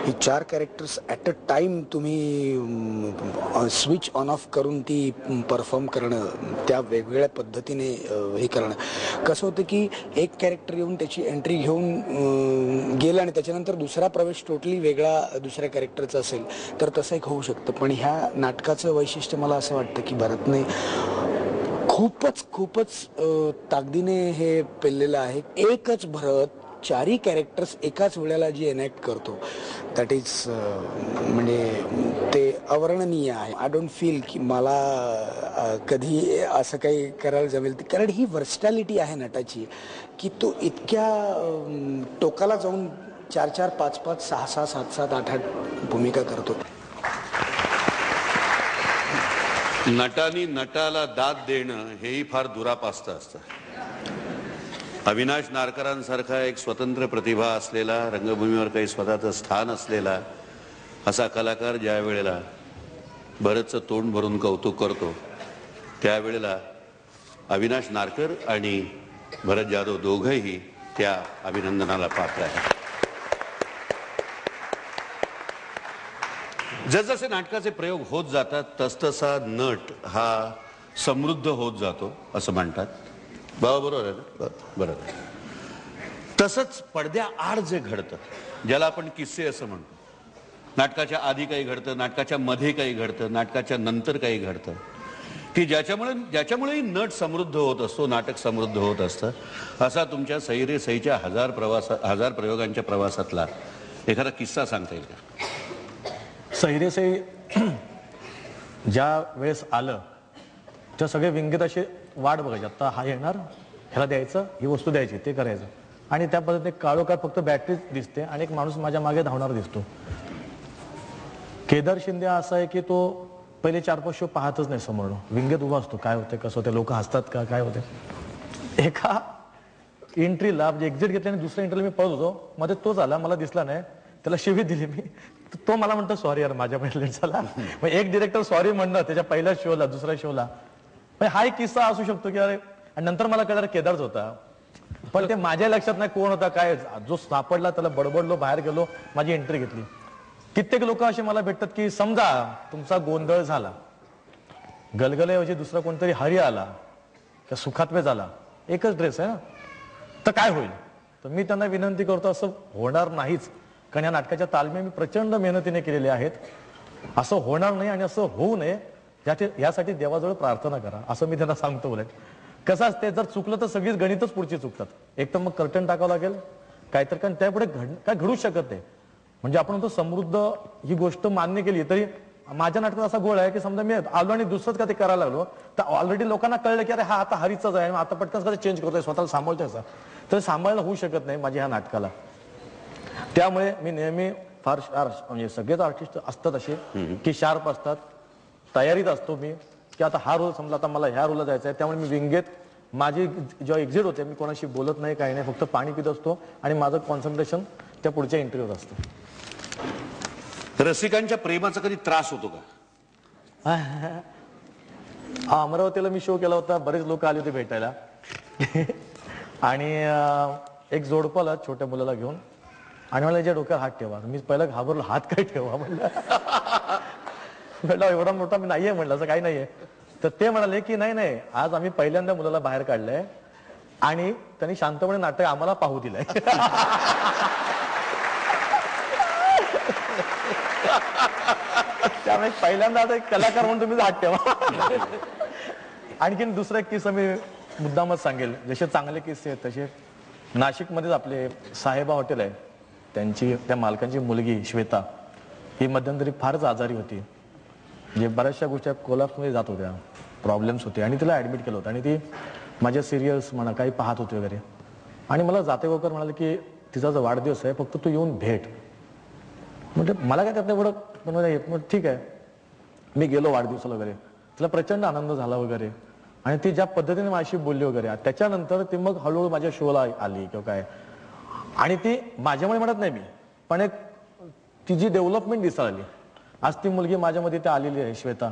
ही 4 कॅरेक्टर्स ॲट अ टाईम तुम्ही स्विच ऑन ऑफ करून ती परफॉर्म करणं, त्या वेगवेगळ्या पद्धतीने हे करणं कसं होतं की एक कॅरेक्टर येऊन त्याची एंट्री घेऊन गेलं आणि त्याच्यानंतर दुसरा प्रवेश टोटली वेगळा दुसऱ्या कॅरेक्टरचा असेल तर तसं एक होऊ शकतं. पण ह्या नाटकाचं वैशिष्ट्य मला असं वाटतं की भरतने खूपच ताकदीने हे पेललेलं आहे. एकच भरत 4ही कॅरेक्टर्स एकाच वेळेला जी एनॅक्ट करतो दॅट इज म्हणजे ते अवर्णनीय आहे. आय डोंट फील की मला कधी असं काही करायला जमेल, कारण ही वर्सटॅलिटी आहे नटाची की तो इतक्या टोकाला जाऊन 4-4, 5-5, 6-6, 7-7, 8-8 भूमिका करतो. नटानी नटाला दाद देणं हेही फार दुरापास्त असतं. अविनाश नारकरांसारखा एक स्वतंत्र प्रतिभा असलेला, रंगभूमीवर काही स्वतःचं स्थान असलेला असा कलाकार ज्या वेळेला भरतचं तोंड भरून कौतुक करतो त्यावेळेला अविनाश नारकर आणि भरत जाधव दोघंही त्या अभिनंदनाला पात्र आहेत. जसजसे नाटकाचे प्रयोग होत जातात तसतसा नट हा समृद्ध होत जातो असं म्हणतात. बरोबर आहे ना? बरोबर. तसंच पडद्या आड जे घडतं, ज्याला आपण किस्से असं म्हणतो, नाटकाच्या आधी काही घडतं, नाटकाच्या मध्ये काही घडतं, नाटकाच्या नंतर काही घडतं, की ज्याच्यामुळेही नट समृद्ध होत असतो, नाटक समृद्ध होत असतं. असा तुमच्या सई रे सईच्या 1000 प्रयोगांच्या प्रवासातला एखादा किस्सा सांगता येईल का? सई रे सई ज्या वेळेस आलं त्या सगळे विंगीत असे वाट बघायचे, आता हा येणार, ह्याला द्यायचं, ही वस्तू द्यायची, ते करायचं. आणि त्या पद्धतीने काळोखात फक्त बॅटरीच दिसते आणि एक माणूस माझ्या मागे धावणार दिसतो. केदार शिंदे असा आहे की तो पहिले 4-5 शो पाहतच नाही समोर, विंगेत उभा असतो, काय होते, कसं होते, लोक हसतात का, काय होते. एका एंट्रीला म्हणजे एक्झिट घेतल्याने दुसऱ्या एंट्रीला मी पळत होतो, मध्ये तोच आला, मला दिसला नाही, त्याला शिवी दिली मी, तो मला म्हणतो सॉरी यार माझ्या लेन्सला. मग एक डिरेक्टर सॉरी म्हणणं त्याच्या पहिल्या शोला, दुसऱ्या शोला, हा एक किस्सा असू शकतो की अरे. आणि नंतर मला कळलं केदारच होता, पण ते माझ्या लक्षात नाही कोण होता काय. जो सापडला त्याला बडबडलो, बाहेर गेलो, माझी एंट्री घेतली. कित्येक लोक असे मला भेटतात की समजा तुमचा गोंधळ झाला, गलगल्याऐवजी दुसरा कोणतरी हरी आला किंवा सुखात्मे झाला, एकच ड्रेस आहे ना, तर काय होईल. तर मी त्यांना विनंती करतो असं होणार नाहीच, कारण या नाटकाच्या तालमी मी प्रचंड मेहनतीने केलेल्या आहेत. असं होणार नाही आणि असं होऊ नये यासाठी देवाजवळ प्रार्थना करा असं मी त्यांना सांगतो. उलट कसं असते, जर चुकलं तर सगळीच गणितच पुढची चुकतात. एक तर मग कर्टन टाकावं लागेल काहीतर, कारण त्यापुढे काय घडूच शकत नाही. म्हणजे आपण म्हणतो समृद्ध ही गोष्ट मान्य केली तरी माझ्या नाटकात असा गोळ आहे की समजा मी आलो आणि दुसरंच का ते करायला लागलो तर ऑलरेडी लोकांना कळलं की अरे हा आता हरीचाच आहे, आता पटकन कसं चेंज करतोय, स्वतःला सांभाळतोय असं, तर सांभाळणं होऊ शकत नाही माझ्या ह्या नाटकाला. त्यामुळे मी नेहमी फार शार्प, म्हणजे सगळेच आर्टिस्ट असतात असे की शार्प असतात, तयारीत असतो मी की आता हा रोल समजा आता मला ह्या रोलला जायचा आहे. त्यामुळे मी विंगेत माझी जेव्हा एक्झिट होते मी कोणाशी बोलत नाही, काही नाही, फक्त पाणी पित असतो आणि माझं कॉन्सन्ट्रेशन त्या पुढच्या इंटरव्ह्यूवर असतं. रसिकांच्या प्रेमाचा कधी त्रास होतो का? अमरावतीला मी शो केला होता, बरेच लोक आले होते भेटायला आणि एक जोडपाला छोट्या मुलाला घेऊन आणि मला याच्या डोक्यावर हात ठेवा. मी पहिला घाबरलो, हात काय ठेवा म्हणलं. म्हटलं एवढा मोठा मी नाहीये म्हणलं, असं काही नाहीये. तर ते म्हणाले की नाही नाही, आज आम्ही पहिल्यांदा मुलाला बाहेर काढलंय आणि त्यांनी शांतपणे नाटक आम्हाला पाहू दिलंय. त्यामुळे पहिल्यांदा आता एक कलाकार म्हणून तुम्ही हात ठेवा. आणखीन दुसरा एक किस्सा मी मुद्दामच सांगेल. जसे चांगले किस्से आहेत तसे नाशिकमध्येच आपले साहेबा हॉटेल आहे, त्या मालकांची मुलगी श्वेता ही मध्यंतरी फारच आजारी होती. म्हणजे बऱ्याचशा गोष्टी कोल्हापूरमध्ये जात होत्या, प्रॉब्लेम्स होते आणि तिला ऍडमिट केलं होतं. आणि ती माझ्या सिरियल्स म्हणा काही पाहत होती वगैरे. आणि मला जातेगावकर म्हणाले की तिचा जो वाढदिवस आहे फक्त तू येऊन भेट. म्हणजे मला काय त्यातलं एवढं बनवायला येत. मग ठीक आहे, मी गेलो वाढदिवसाला वगैरे. तिला प्रचंड आनंद झाला वगैरे. आणि ती ज्या पद्धतीने माझ्याशी बोलली वगैरे, त्याच्यानंतर ती मग हळूहळू माझ्या शोला आली किंवा काय. आणि ती माझ्यामुळे म्हणत नाही मी, पण एक तिची डेव्हलपमेंट दिसायला आली. आज ती मुलगी माझ्यामध्ये ते आलेली आहे, श्वेता.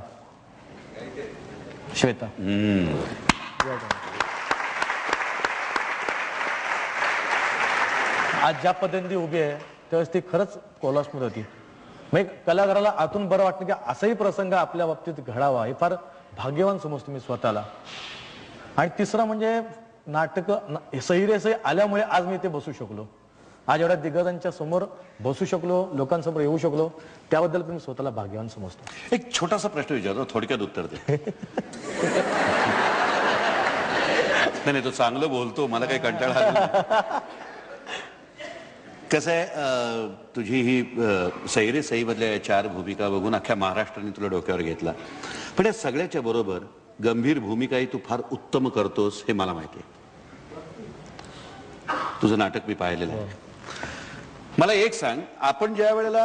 आज ज्या पद्धतीने ती उभी आहे त्यावेळेस ती खरंच कोल्हापूर होती. मग कलाकाराला आतून बरं वाटतं की असाही प्रसंग आपल्या बाबतीत घडावा, हे फार भाग्यवान समजतो मी स्वतःला. आणि तिसरा म्हणजे नाटक सही आल्यामुळे आज मी इथे बसू शकलो, आज एवढ्या दिग्गजांच्या समोर बसू शकलो, लोकांसमोर येऊ शकलो, त्याबद्दल मी स्वतःला भाग्यवान समजतो. एक छोटासा प्रश्न विचारतो, थोडक्यात उत्तर दे. नाही तो चांगलं बोलतो, मला काही कंटाळा आला. कसं आहे, तुझी ही सैरे सई मधल्या 4 भूमिका बघून अख्ख्या महाराष्ट्राने तुला डोक्यावर घेतला. पण या सगळ्याच्या बरोबर गंभीर भूमिकाही तू फार उत्तम करतोस हे मला माहिती आहे. तुझं नाटक मी पाहिलेलं आहे. मला एक सांग, आपण ज्या वेळेला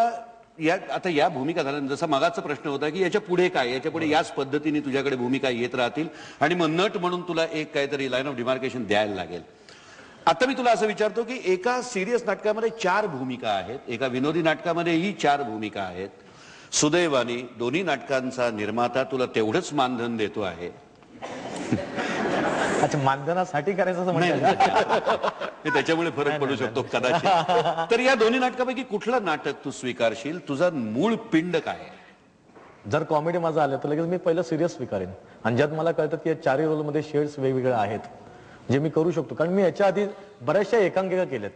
आता या भूमिका झाल्या, जसा मागाचा प्रश्न होता की याच्या पुढे काय, याच्या पुढे याच पद्धतीने तुझ्याकडे भूमिका येत राहतील आणि मग नट म्हणून तुला एक काहीतरी लाईन ऑफ डिमार्केशन द्यायला लागेल. आता मी तुला असं विचारतो की एका सिरियस नाटकामध्ये 4 भूमिका आहेत, एका विनोदी नाटकामध्येही 4 भूमिका आहेत. सुदैवाने दोन्ही नाटकांचा निर्माता तुला तेवढंच मानधन देतो आहे. अच्छा, मानधनासाठी करायचं म्हणजे त्याच्यामुळे फरक पडू शकतो कदाचित. तर या दोन्ही नाटकापैकी कुठलं नाटक तू स्वीकारशील? तुझा मूळ पिंड काय? जर कॉमेडी माझं आलं तर लगेच मी पहिलं सिरियस स्वीकारेन. आणि ज्यात मला कळतं की या 4 रोलमध्ये शेड्स वेगवेगळे आहेत जे मी करू शकतो. कारण मी याच्या आधी बऱ्याचशा एकांकिका केल्यात,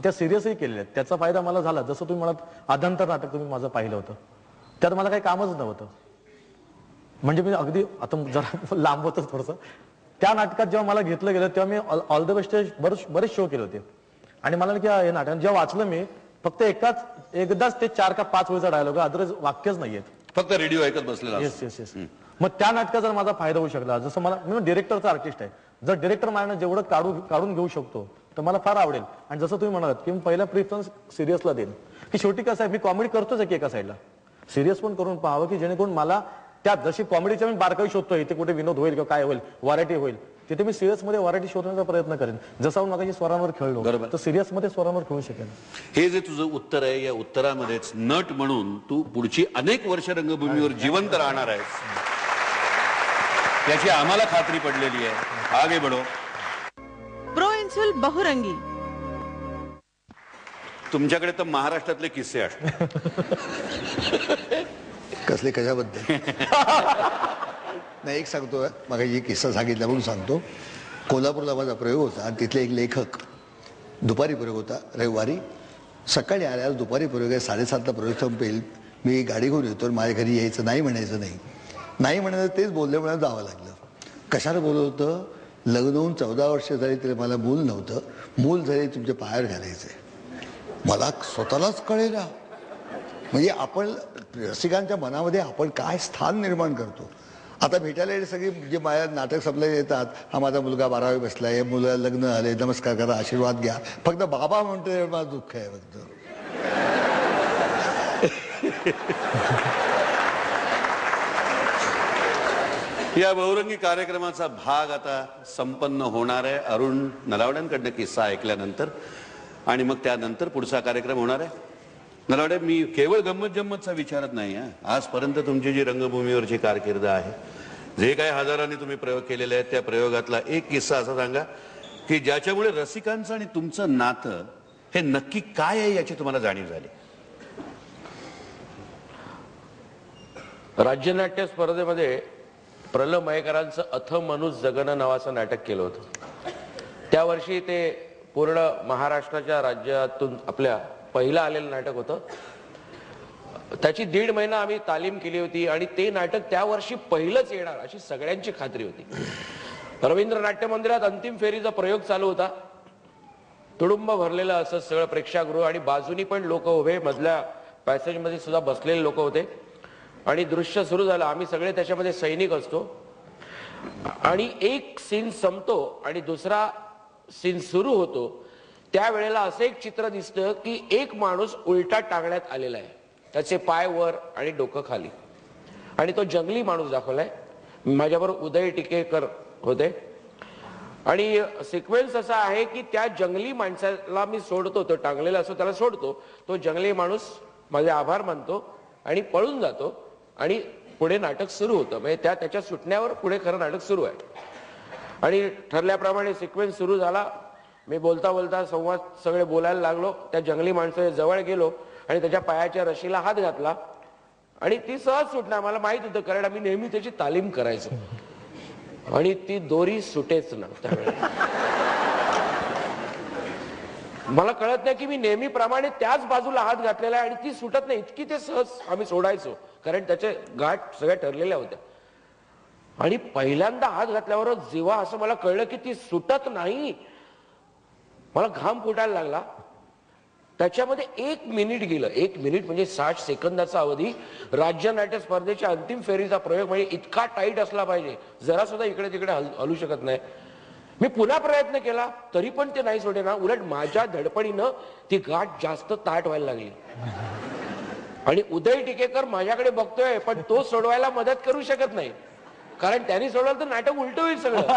त्या सिरियसही केलेल्या आहेत. त्याचा फायदा मला झाला. जसं तुम्ही म्हणाल अधांतर नाटक तुम्ही माझं पाहिलं होतं, त्यात मला काही कामच नव्हतं. म्हणजे मी अगदी आता जरा लांब होतं थोडंसं. त्या नाटकात जेव्हा मला घेतलं गेलं तेव्हा मी ऑल द बेस्ट बरेच शो केले होते. आणि मला की हे नाटक जेव्हा वाचलं मी, फक्त एकदाच ते 4 का 5 वेळचा डायलॉग, अदरवाईज वाक्यच नाहीयेत, फक्त रेडिओ ऐकत बसलेला. येस. मग त्या नाटकात जर माझा फायदा होऊ शकला, जसं मला, मी डिरेक्टरचा आर्टिस्ट आहे, जर डिरेक्टर माझ्यानं जेवढं काढून घेऊ शकतो तर मला फार आवडेल. आणि जसं तुम्ही म्हणालात की मी पहिला प्रिफरन्स सिरियसला देईन, की शेवटी कसं आहे, मी कॉमेडी करतोच आहे की एका साईडला, सिरियस पण करून पाहावं की जेणेकरून मला त्यात जशी कॉमेडीच्या मी बारकाई शोधतोय, इथे कुठे विनोद होईल किंवा काय होईल, व्हरायटी होईल, तिथे मी सिरियस मध्ये व्हरायटी शोधण्याचा प्रयत्न करेन. जसं माझ्या स्वरांवर खेळलो तर सिरियस मध्ये स्वरांवर खेळू शकेन. हे जे तुझं उत्तर आहे, या उत्तरामध्येच नट म्हणून तू पुढची अनेक वर्ष रंगभूमीवर जिवंत राहणार आहेस याची आम्हाला खात्री पडलेली आहे. आगे बढो. प्रो इन्सुल बहुरंगी. तुमच्याकडे तर महाराष्ट्रातले किस्से असतात. कसले कशाबद्दल? नाही, एक सांगतो, मग एक किस्सा सांगितला म्हणून सांगतो. कोल्हापूरला माझा प्रयोग होता आणि तिथले एक लेखक, दुपारी प्रयोग होता रविवारी, सकाळी आल्यावर दुपारी प्रयोग आहे, 7:30ला प्रयोग संपेल, मी गाडी घेऊन येतो, माझ्या घरी यायचं नाही म्हणायचं नाही म्हणायचं, तेच बोलले म्हणून जावं लागलं. कशाला बोलत होतं? लग्न होऊन 14 वर्ष झाली तरी मला मूल नव्हतं, मूल झाले तुमच्या पायावर घालायचे. मला स्वतःलाच कळेना, म्हणजे आपण रसिकांच्या मनामध्ये आपण काय स्थान निर्माण करतो. आता भेटायला सगळी जे माझ्या नाटक संपले येतात, हा माझा मुलगा 12वी बसलाय, मुलं लग्न आले, नमस्कार करा, आशीर्वाद घ्या, फक्त बाबा म्हणतोय मला दुःख आहे फक्त. या बहुरंगी कार्यक्रमाचा भाग आता संपन्न होणार आहे. अरुण नलावड्यांकडनं किस्सा ऐकल्यानंतर आणि मग त्यानंतर पुढचा कार्यक्रम होणार आहे. नलावडे, मी केवळ गंमत जम्मतचा विचारत नाही. आजपर्यंत तुमची जी रंगभूमीवरची कारकीर्द आहे, जे काही हजारांनी तुम्ही प्रयोग केलेले आहेत, त्या प्रयोगातला एक किस्सा असा सांगा की ज्याच्यामुळे रसिकांचं आणि तुमचं नातं हे नक्की काय आहे याची तुम्हाला जाणीव झाली? राज्यनाट्य स्पर्धेमध्ये प्रल्हाद मयेकरांचं अथम मनुज जगन नावाचं नाटक केलं होतं. त्या वर्षी ते पूर्ण महाराष्ट्राच्या राज्यातून आपल्या पहिलं आलेलं नाटक होतं. त्याची 1.5 महिना आम्ही तालीम केली होती आणि ते नाटक त्या वर्षी पहिलंच येणार अशी सगळ्यांची खात्री होती. रवींद्र नाट्य मंदिरात अंतिम फेरीचा प्रयोग चालू होता. तुडुंब भरलेलं असं सगळं प्रेक्षागृह आणि बाजूनी पण लोक उभे, मधल्या पॅसेजमध्ये सुद्धा बसलेले लोक होते आणि दृश्य सुरू झालं. आम्ही सगळे त्याच्यामध्ये सैनिक असतो आणि एक सीन संपतो आणि दुसरा सीन सुरू होतो. त्यावेळेला असं एक चित्र दिसतं की एक माणूस उलटा टांगण्यात आलेला आहे, त्याचे पाय वर आणि डोकं खाली, आणि तो जंगली माणूस दाखवलाय. माझ्याबरोबर उदय टिकेकर होते आणि सिक्वेन्स असा आहे की त्या जंगली माणसाला मी सोडतो, तो टांगलेला असतो त्याला सोडतो, तो जंगली माणूस माझे आभार मानतो आणि पळून जातो आणि पुढे नाटक सुरू होतं. म्हणजे त्याच्या सुटण्यावर पुढे खरं नाटक सुरू आहे. आणि ठरल्याप्रमाणे सिक्वेन्स सुरू झाला. मी बोलता बोलता संवाद सगळे बोलायला लागलो. त्या जंगली माणसाच्या जवळ गेलो आणि त्याच्या पायाच्या रशीला हात घातला आणि ती सहज सुटणार. मला माहित होतं कारण आम्ही नेहमी त्याची तालीम करायचो आणि ती दोरी सुटेच ना. त्यावेळेला मला कळत नाही की मी नेहमीप्रमाणे त्याच बाजूला हात घातलेला आहे आणि ती सुटत नाही. इतकी ते सहज आम्ही सोडायचो कारण त्याचे गाठ सगळ्या ठरलेल्या होत्या. आणि पहिल्यांदा हात घातल्यावर जेव्हा असं मला कळलं की ती सुटत नाही, मला घाम फुटायला लागला. त्याच्यामध्ये 1 मिनिट गेलं. 1 मिनिट म्हणजे 60 सेकंदाचा अवधी. राज्य नाट्य स्पर्धेच्या अंतिम फेरीचा प्रयोग म्हणजे इतका टाईट असला पाहिजे, जरा सुद्धा इकडे तिकडे हलू शकत नाही. मी पुन्हा प्रयत्न केला तरी पण ते नाही सोडे ना. उलट माझ्या धडपडीनं ती गाठ जास्त ताट व्हायला लागली आणि उदय टिकेकर माझ्याकडे बघतोय पण तो सोडवायला मदत करू शकत नाही कारण त्यांनी सोडवलं तर नाटक उलट होईल सगळं.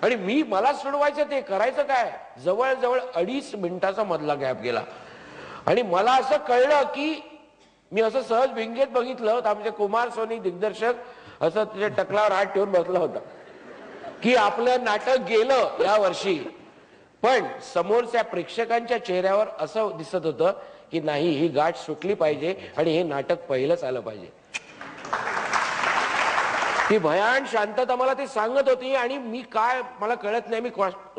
आणि मला सोडवायचं, ते करायचं काय. जवळजवळ 2.5 मिनिटाचा मधला गॅप गेला आणि मला असं कळलं की मी असं सहज भिंगेत बघितलं तर आमचे कुमार सोनी दिग्दर्शक असं त्याच्या टकलावर हात ठेवून बसला होता की आपलं नाटक गेलं या वर्षी. पण समोरच्या प्रेक्षकांच्या चेहऱ्यावर असं दिसत होतं की नाही, ही गाठ सुटली पाहिजे आणि हे नाटक पहिलंच आलं पाहिजे. ती भयान शांतता मला ते सांगत होती आणि मी काय मला कळत नाही. मी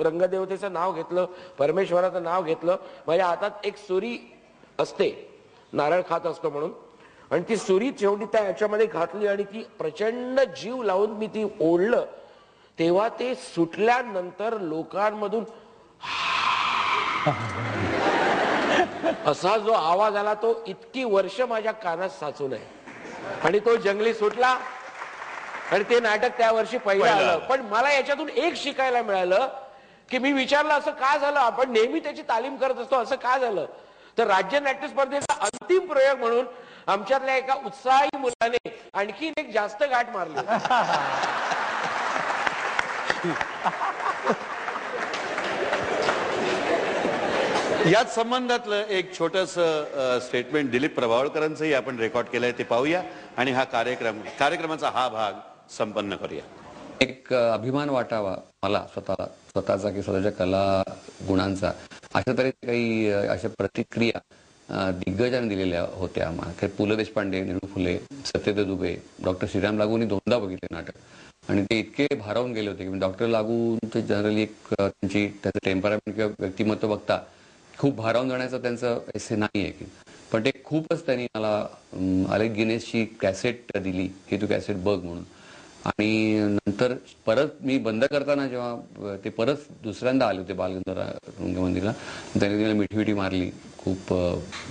रंगदेवतेचं नाव घेतलं, परमेश्वराचं नाव घेतलं. माझ्या हातात एक सुरी असते, नारळ खात असतो म्हणून, आणि ती सुरी शेवटी त्या याच्यामध्ये घातली आणि ती प्रचंड जीव लावून मी ती ओढलं. तेव्हा ते सुटल्यानंतर लोकांमधून असा जो आवाज आला तो इतकी वर्ष माझ्या कानात साचून आहे. आणि तो जंगली सुटला आणि ते नाटक त्या वर्षी पहिलं आलं. पण मला याच्यातून एक शिकायला मिळालं की मी विचारलं असं का झालं, आपण नेहमी त्याची तालीम करत असतो, असं का झालं. तर राज्य नाट्य स्पर्धेचा अंतिम प्रयोग म्हणून आमच्यातल्या एका उत्साही मुलाने आणखीन एक जास्त गाठ मारली. याच संबंधातलं एक छोटस स्टेटमेंट दिलीप प्रभावळकरांचंही आपण रेकॉर्ड केलंय, ते पाहूया आणि कार्यक्रमाचा हा भाग संपन्न करूया. एक अभिमान वाटावा मला स्वतःचा की स्वतःच्या कला गुणांचा, अशा तऱ्हेच्या काही अशा प्रतिक्रिया दिग्गजांनी दिलेल्या होत्या. पु ल देशपांडे, निळू फुले, सत्यदेव दुबे, डॉक्टर श्रीराम लागूंनी 2दा बघितले नाटक आणि ते इतके भारावून गेले होते की डॉक्टर लागूंचे जनरली एक त्याचं टेम्परामेंट किंवा व्यक्तिमत्व बघता खूप भारावून जाण्याचं त्यांचं ऐसे नाही आहे की, पण ते खूपच त्यांनी मला अलेक गिनेसची कॅसेट दिली की तू कॅसेट बघ म्हणून. आणि नंतर परत मी बंद करताना जेव्हा ते परत दुसऱ्यांदा आले होते बालगंधर्व रंगमंदिरला, त्यांनी मला मिठी मारली, खूप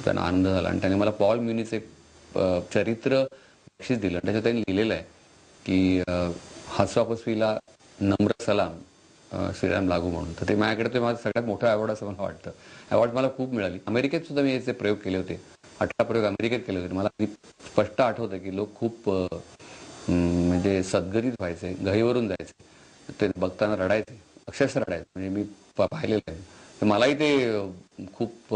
त्यांना आनंद झाला आणि त्यांनी मला पॉल म्युनीचं एक चरित्र बक्षीस दिलं. त्याच्यात त्यांनी लिहिलेलं आहे की हास्यपस्वीला नम्र सलाम श्रीराम लागू म्हणून. तर ते माझ्याकडे ते माझं सगळ्यात मोठं अवॉर्ड असं मला वाटतं. अवॉर्ड मला खूप मिळाली. अमेरिकेत सुद्धा मी याचे प्रयोग केले होते, 18 प्रयोग अमेरिकेत केले होते. मला स्पष्ट आठवतं की लोक खूप म्हणजे सद्गतीत व्हायचे, घाईवरून जायचे, ते बघताना रडायचे, अक्षरशः रडायचे. म्हणजे मी पाहिलेलं आहे. तर मलाही ते खूप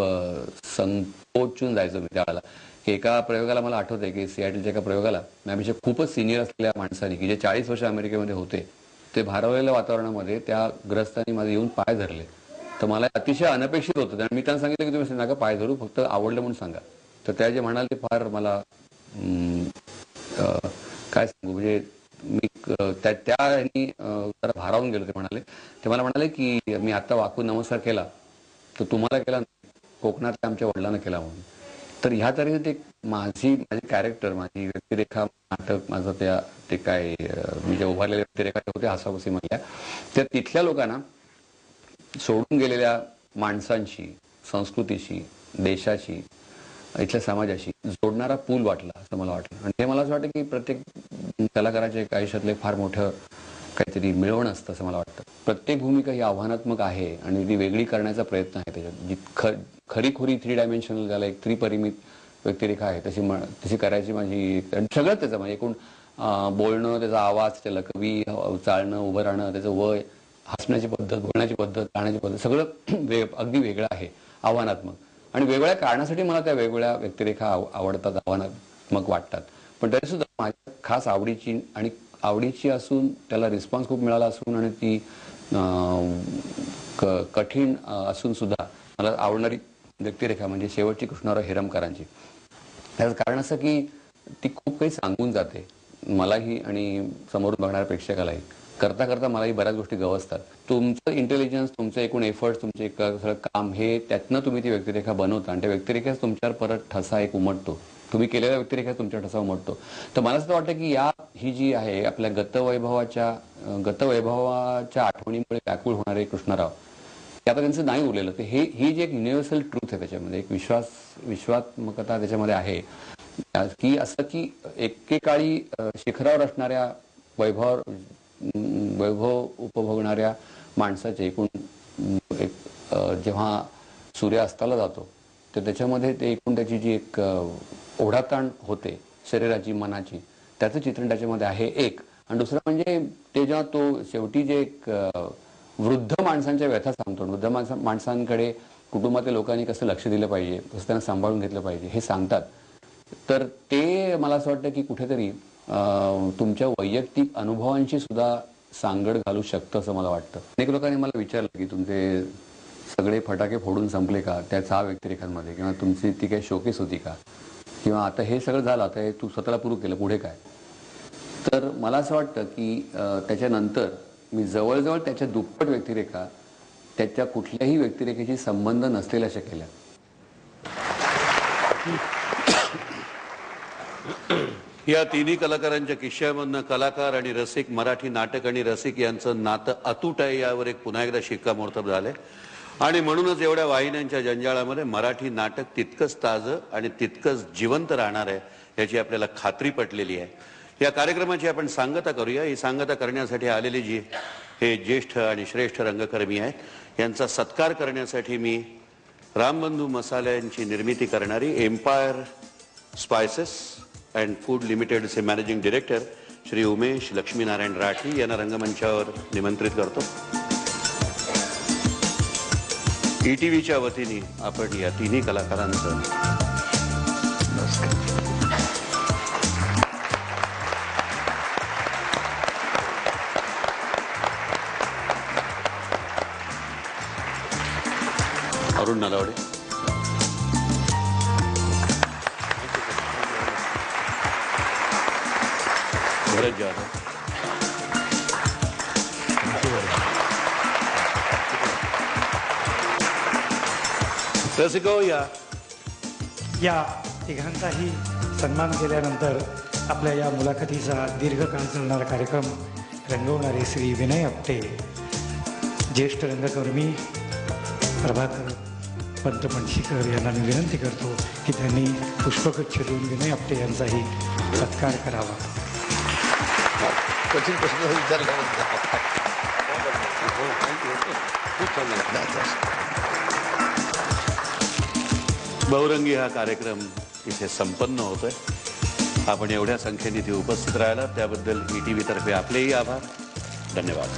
संकोचून जायचं मी त्यावेळेला. की एका प्रयोगाला मला आठवतंय की सियाटलच्या एका प्रयोगाला मॅमच्या खूपच सिनियर असलेल्या माणसाने की जे 40 वर्ष अमेरिकेमध्ये होते, ते भारवलेल्या वातावरणामध्ये त्या ग्रस्तांनी माझे येऊन पाय धरले तर मला अतिशय अनपेक्षित होतं आणि मी त्यांना सांगितलं की तुम्ही नका पाय धरू, फक्त आवडलं म्हणून सांगा. तर त्या जे म्हणाले ते फार मला काय सांगू, म्हणजे मी त्या ह्यांनी जरा भारावून गेलो. ते मला म्हणाले की मी आता वाकून नमस्कार केला तर तुम्हाला केला नाही, कोकणातल्या आमच्या वडिलांना केला म्हणून. तर ह्या तऱ्हेने ते माझी कॅरेक्टर, माझी व्यक्तिरेखा, नाटक माझं ते काय मी जे उभारलेल्या व्यक्तिरेखा होते हसाबसी मधल्या, त्या तिथल्या लोकांना सोडून गेलेल्या माणसांशी, संस्कृतीशी, देशाशी, इथल्या समाजाशी जोडणारा पूल वाटला असं मला वाटलं. आणि ते मला असं वाटतं की प्रत्येक कलाकाराच्या आयुष्यातले फार मोठं काहीतरी मिळवण असतं असं मला वाटतं. प्रत्येक भूमिका ही आव्हानात्मक आहे आणि ती वेगळी करण्याचा प्रयत्न आहे त्याच्यात. जी खरीखुरी 3 डायमेन्शनल झाला, एक त्रिपरिमित व्यक्तिरेखा आहे तशी करायची माझी. सगळं त्याचं म्हणजे एकूण बोलणं, त्याचा आवाज, त्याच्या लकवी, चालणं, उभं राहणं, त्याचं वय, हसण्याची पद्धत, बोलण्याची पद्धत, राहण्याची पद्धत सगळं अगदी वेगळं आहे, आव्हानात्मक. आणि वेगवेगळ्या कारणासाठी मला त्या वेगवेगळ्या व्यक्तिरेखा आवडतात, आव्हानात्मक वाटतात. पण तरी सुद्धा माझ्या खास आवडीची असून त्याला रिस्पॉन्स खूप मिळाला असून आणि ती कठीण असून सुद्धा मला आवडणारी व्यक्तिरेखा म्हणजे शेवटची कृष्णराव हिरमकरांची. त्याचं कारण असं की ती खूप काही सांगून जाते मलाही आणि समोरून बघणाऱ्या प्रेक्षकालाही. करता करता मलाही बऱ्याच गोष्टी गवसतात. तुमचं इंटेलिजन्स, तुमचं एकूण एफर्ट्स, तुमचे सगळं काम हे त्यातनं तुम्ही ती व्यक्तिरेखा बनवता आणि त्या व्यक्तिरेखेच तुमच्यावर परत ठसा एक उमटतो. तुम्ही केलेल्या व्यक्तिरेखा तुमच्या ठसा उमटतो. तर मला असं वाटतं की ही जी आहे आपल्या गतवैभवाच्या आठवणीमुळे व्याकुळ होणारे कृष्णराव, ते आता त्यांचं नाही उरलेलं. ते ही जी एक युनिव्हर्सल ट्रूथ आहे त्याच्यामध्ये, एक विश्वात्मकता त्याच्यामध्ये आहे की असं की एकेकाळी शिखरावर असणाऱ्या वैभव उपभोगणाऱ्या माणसाचे एकूण जेव्हा सूर्य अस्ताला जातो तर त्याच्यामध्ये ते एकूण त्याची जी एक ओढाताण होते शरीराची, मनाची, त्याचं चित्रण त्याच्यामध्ये आहे एक. आणि दुसरं म्हणजे ते जेव्हा तो शेवटी जे एक वृद्ध माणसांच्या व्यथा सांगतो, वृद्ध माणसांकडे कुटुंबातल्या लोकांनी कसं लक्ष दिलं पाहिजे, कसं त्यांना सांभाळून घेतलं पाहिजे हे सांगतात. तर ते मला असं वाटतं की कुठेतरी तुमच्या वैयक्तिक अनुभवांशी सुद्धा सांगड घालू शकतं असं मला वाटतं. अनेक लोकांनी मला विचारलं की तुमचे सगळे फटाके फोडून संपले का त्या 6 व्यक्तिरेखांमध्ये, किंवा तुमची ती काही शोकेस होती का, किंवा आता हे सगळं झालं, आता हे तू स्वतःला प्रूव्ह केलं, पुढे काय. तर मला असं वाटतं की त्याच्यानंतर मी जवळजवळ त्याच्या दुप्पट व्यक्तिरेखा त्याच्या कुठल्याही व्यक्तिरेखेशी संबंध नसलेल्या अशा केल्या. या तिन्ही कलाकारांच्या किस्स्यामधनं कलाकार आणि रसिक, मराठी नाटक आणि रसिक यांचं नातं अतूट आहे यावर एक पुन्हा एकदा शिक्कामोर्तब झालंय. आणि म्हणूनच एवढ्या वाहिन्यांच्या जंजाळामध्ये मराठी नाटक तितकंच ताजं आणि तितकंच जिवंत राहणार आहे याची आपल्याला खात्री पटलेली आहे. या कार्यक्रमाची आपण सांगता करूया. ही सांगता करण्यासाठी आलेली जी हे ज्येष्ठ आणि श्रेष्ठ रंगकर्मी आहेत यांचा सत्कार करण्यासाठी मी रामबंधू मसाल्यांची निर्मिती करणारी एम्पायर स्पायसेस अँड फूड लिमिटेडचे मॅनेजिंग डायरेक्टर श्री उमेश लक्ष्मीनारायण राठी यांना रंगमंचावर निमंत्रित करतो. ETVच्या वतीने आपण या तिन्ही कलाकारांचं अरुण नलावडे, भरत जाधव, रसिको या तिघांचाही सन्मान केल्यानंतर आपल्या या मुलाखतीचा दीर्घकाळ चालणारा कार्यक्रम रंगवणारे श्री विनय आपटे, ज्येष्ठ रंगकर्मी प्रभाकर पंत पणशीकर यांना मी विनंती करतो की त्यांनी पुष्पगुच्छ देऊन विनय आपटे यांचाही सत्कार करावा. कठीण प्रश्न विचारला. बहुरंगी हा कार्यक्रम इथे संपन्न होतोय. आपण एवढ्या संख्येने इथे उपस्थित राहिला त्याबद्दल ETV तर्फे आपलेही आभार. धन्यवाद.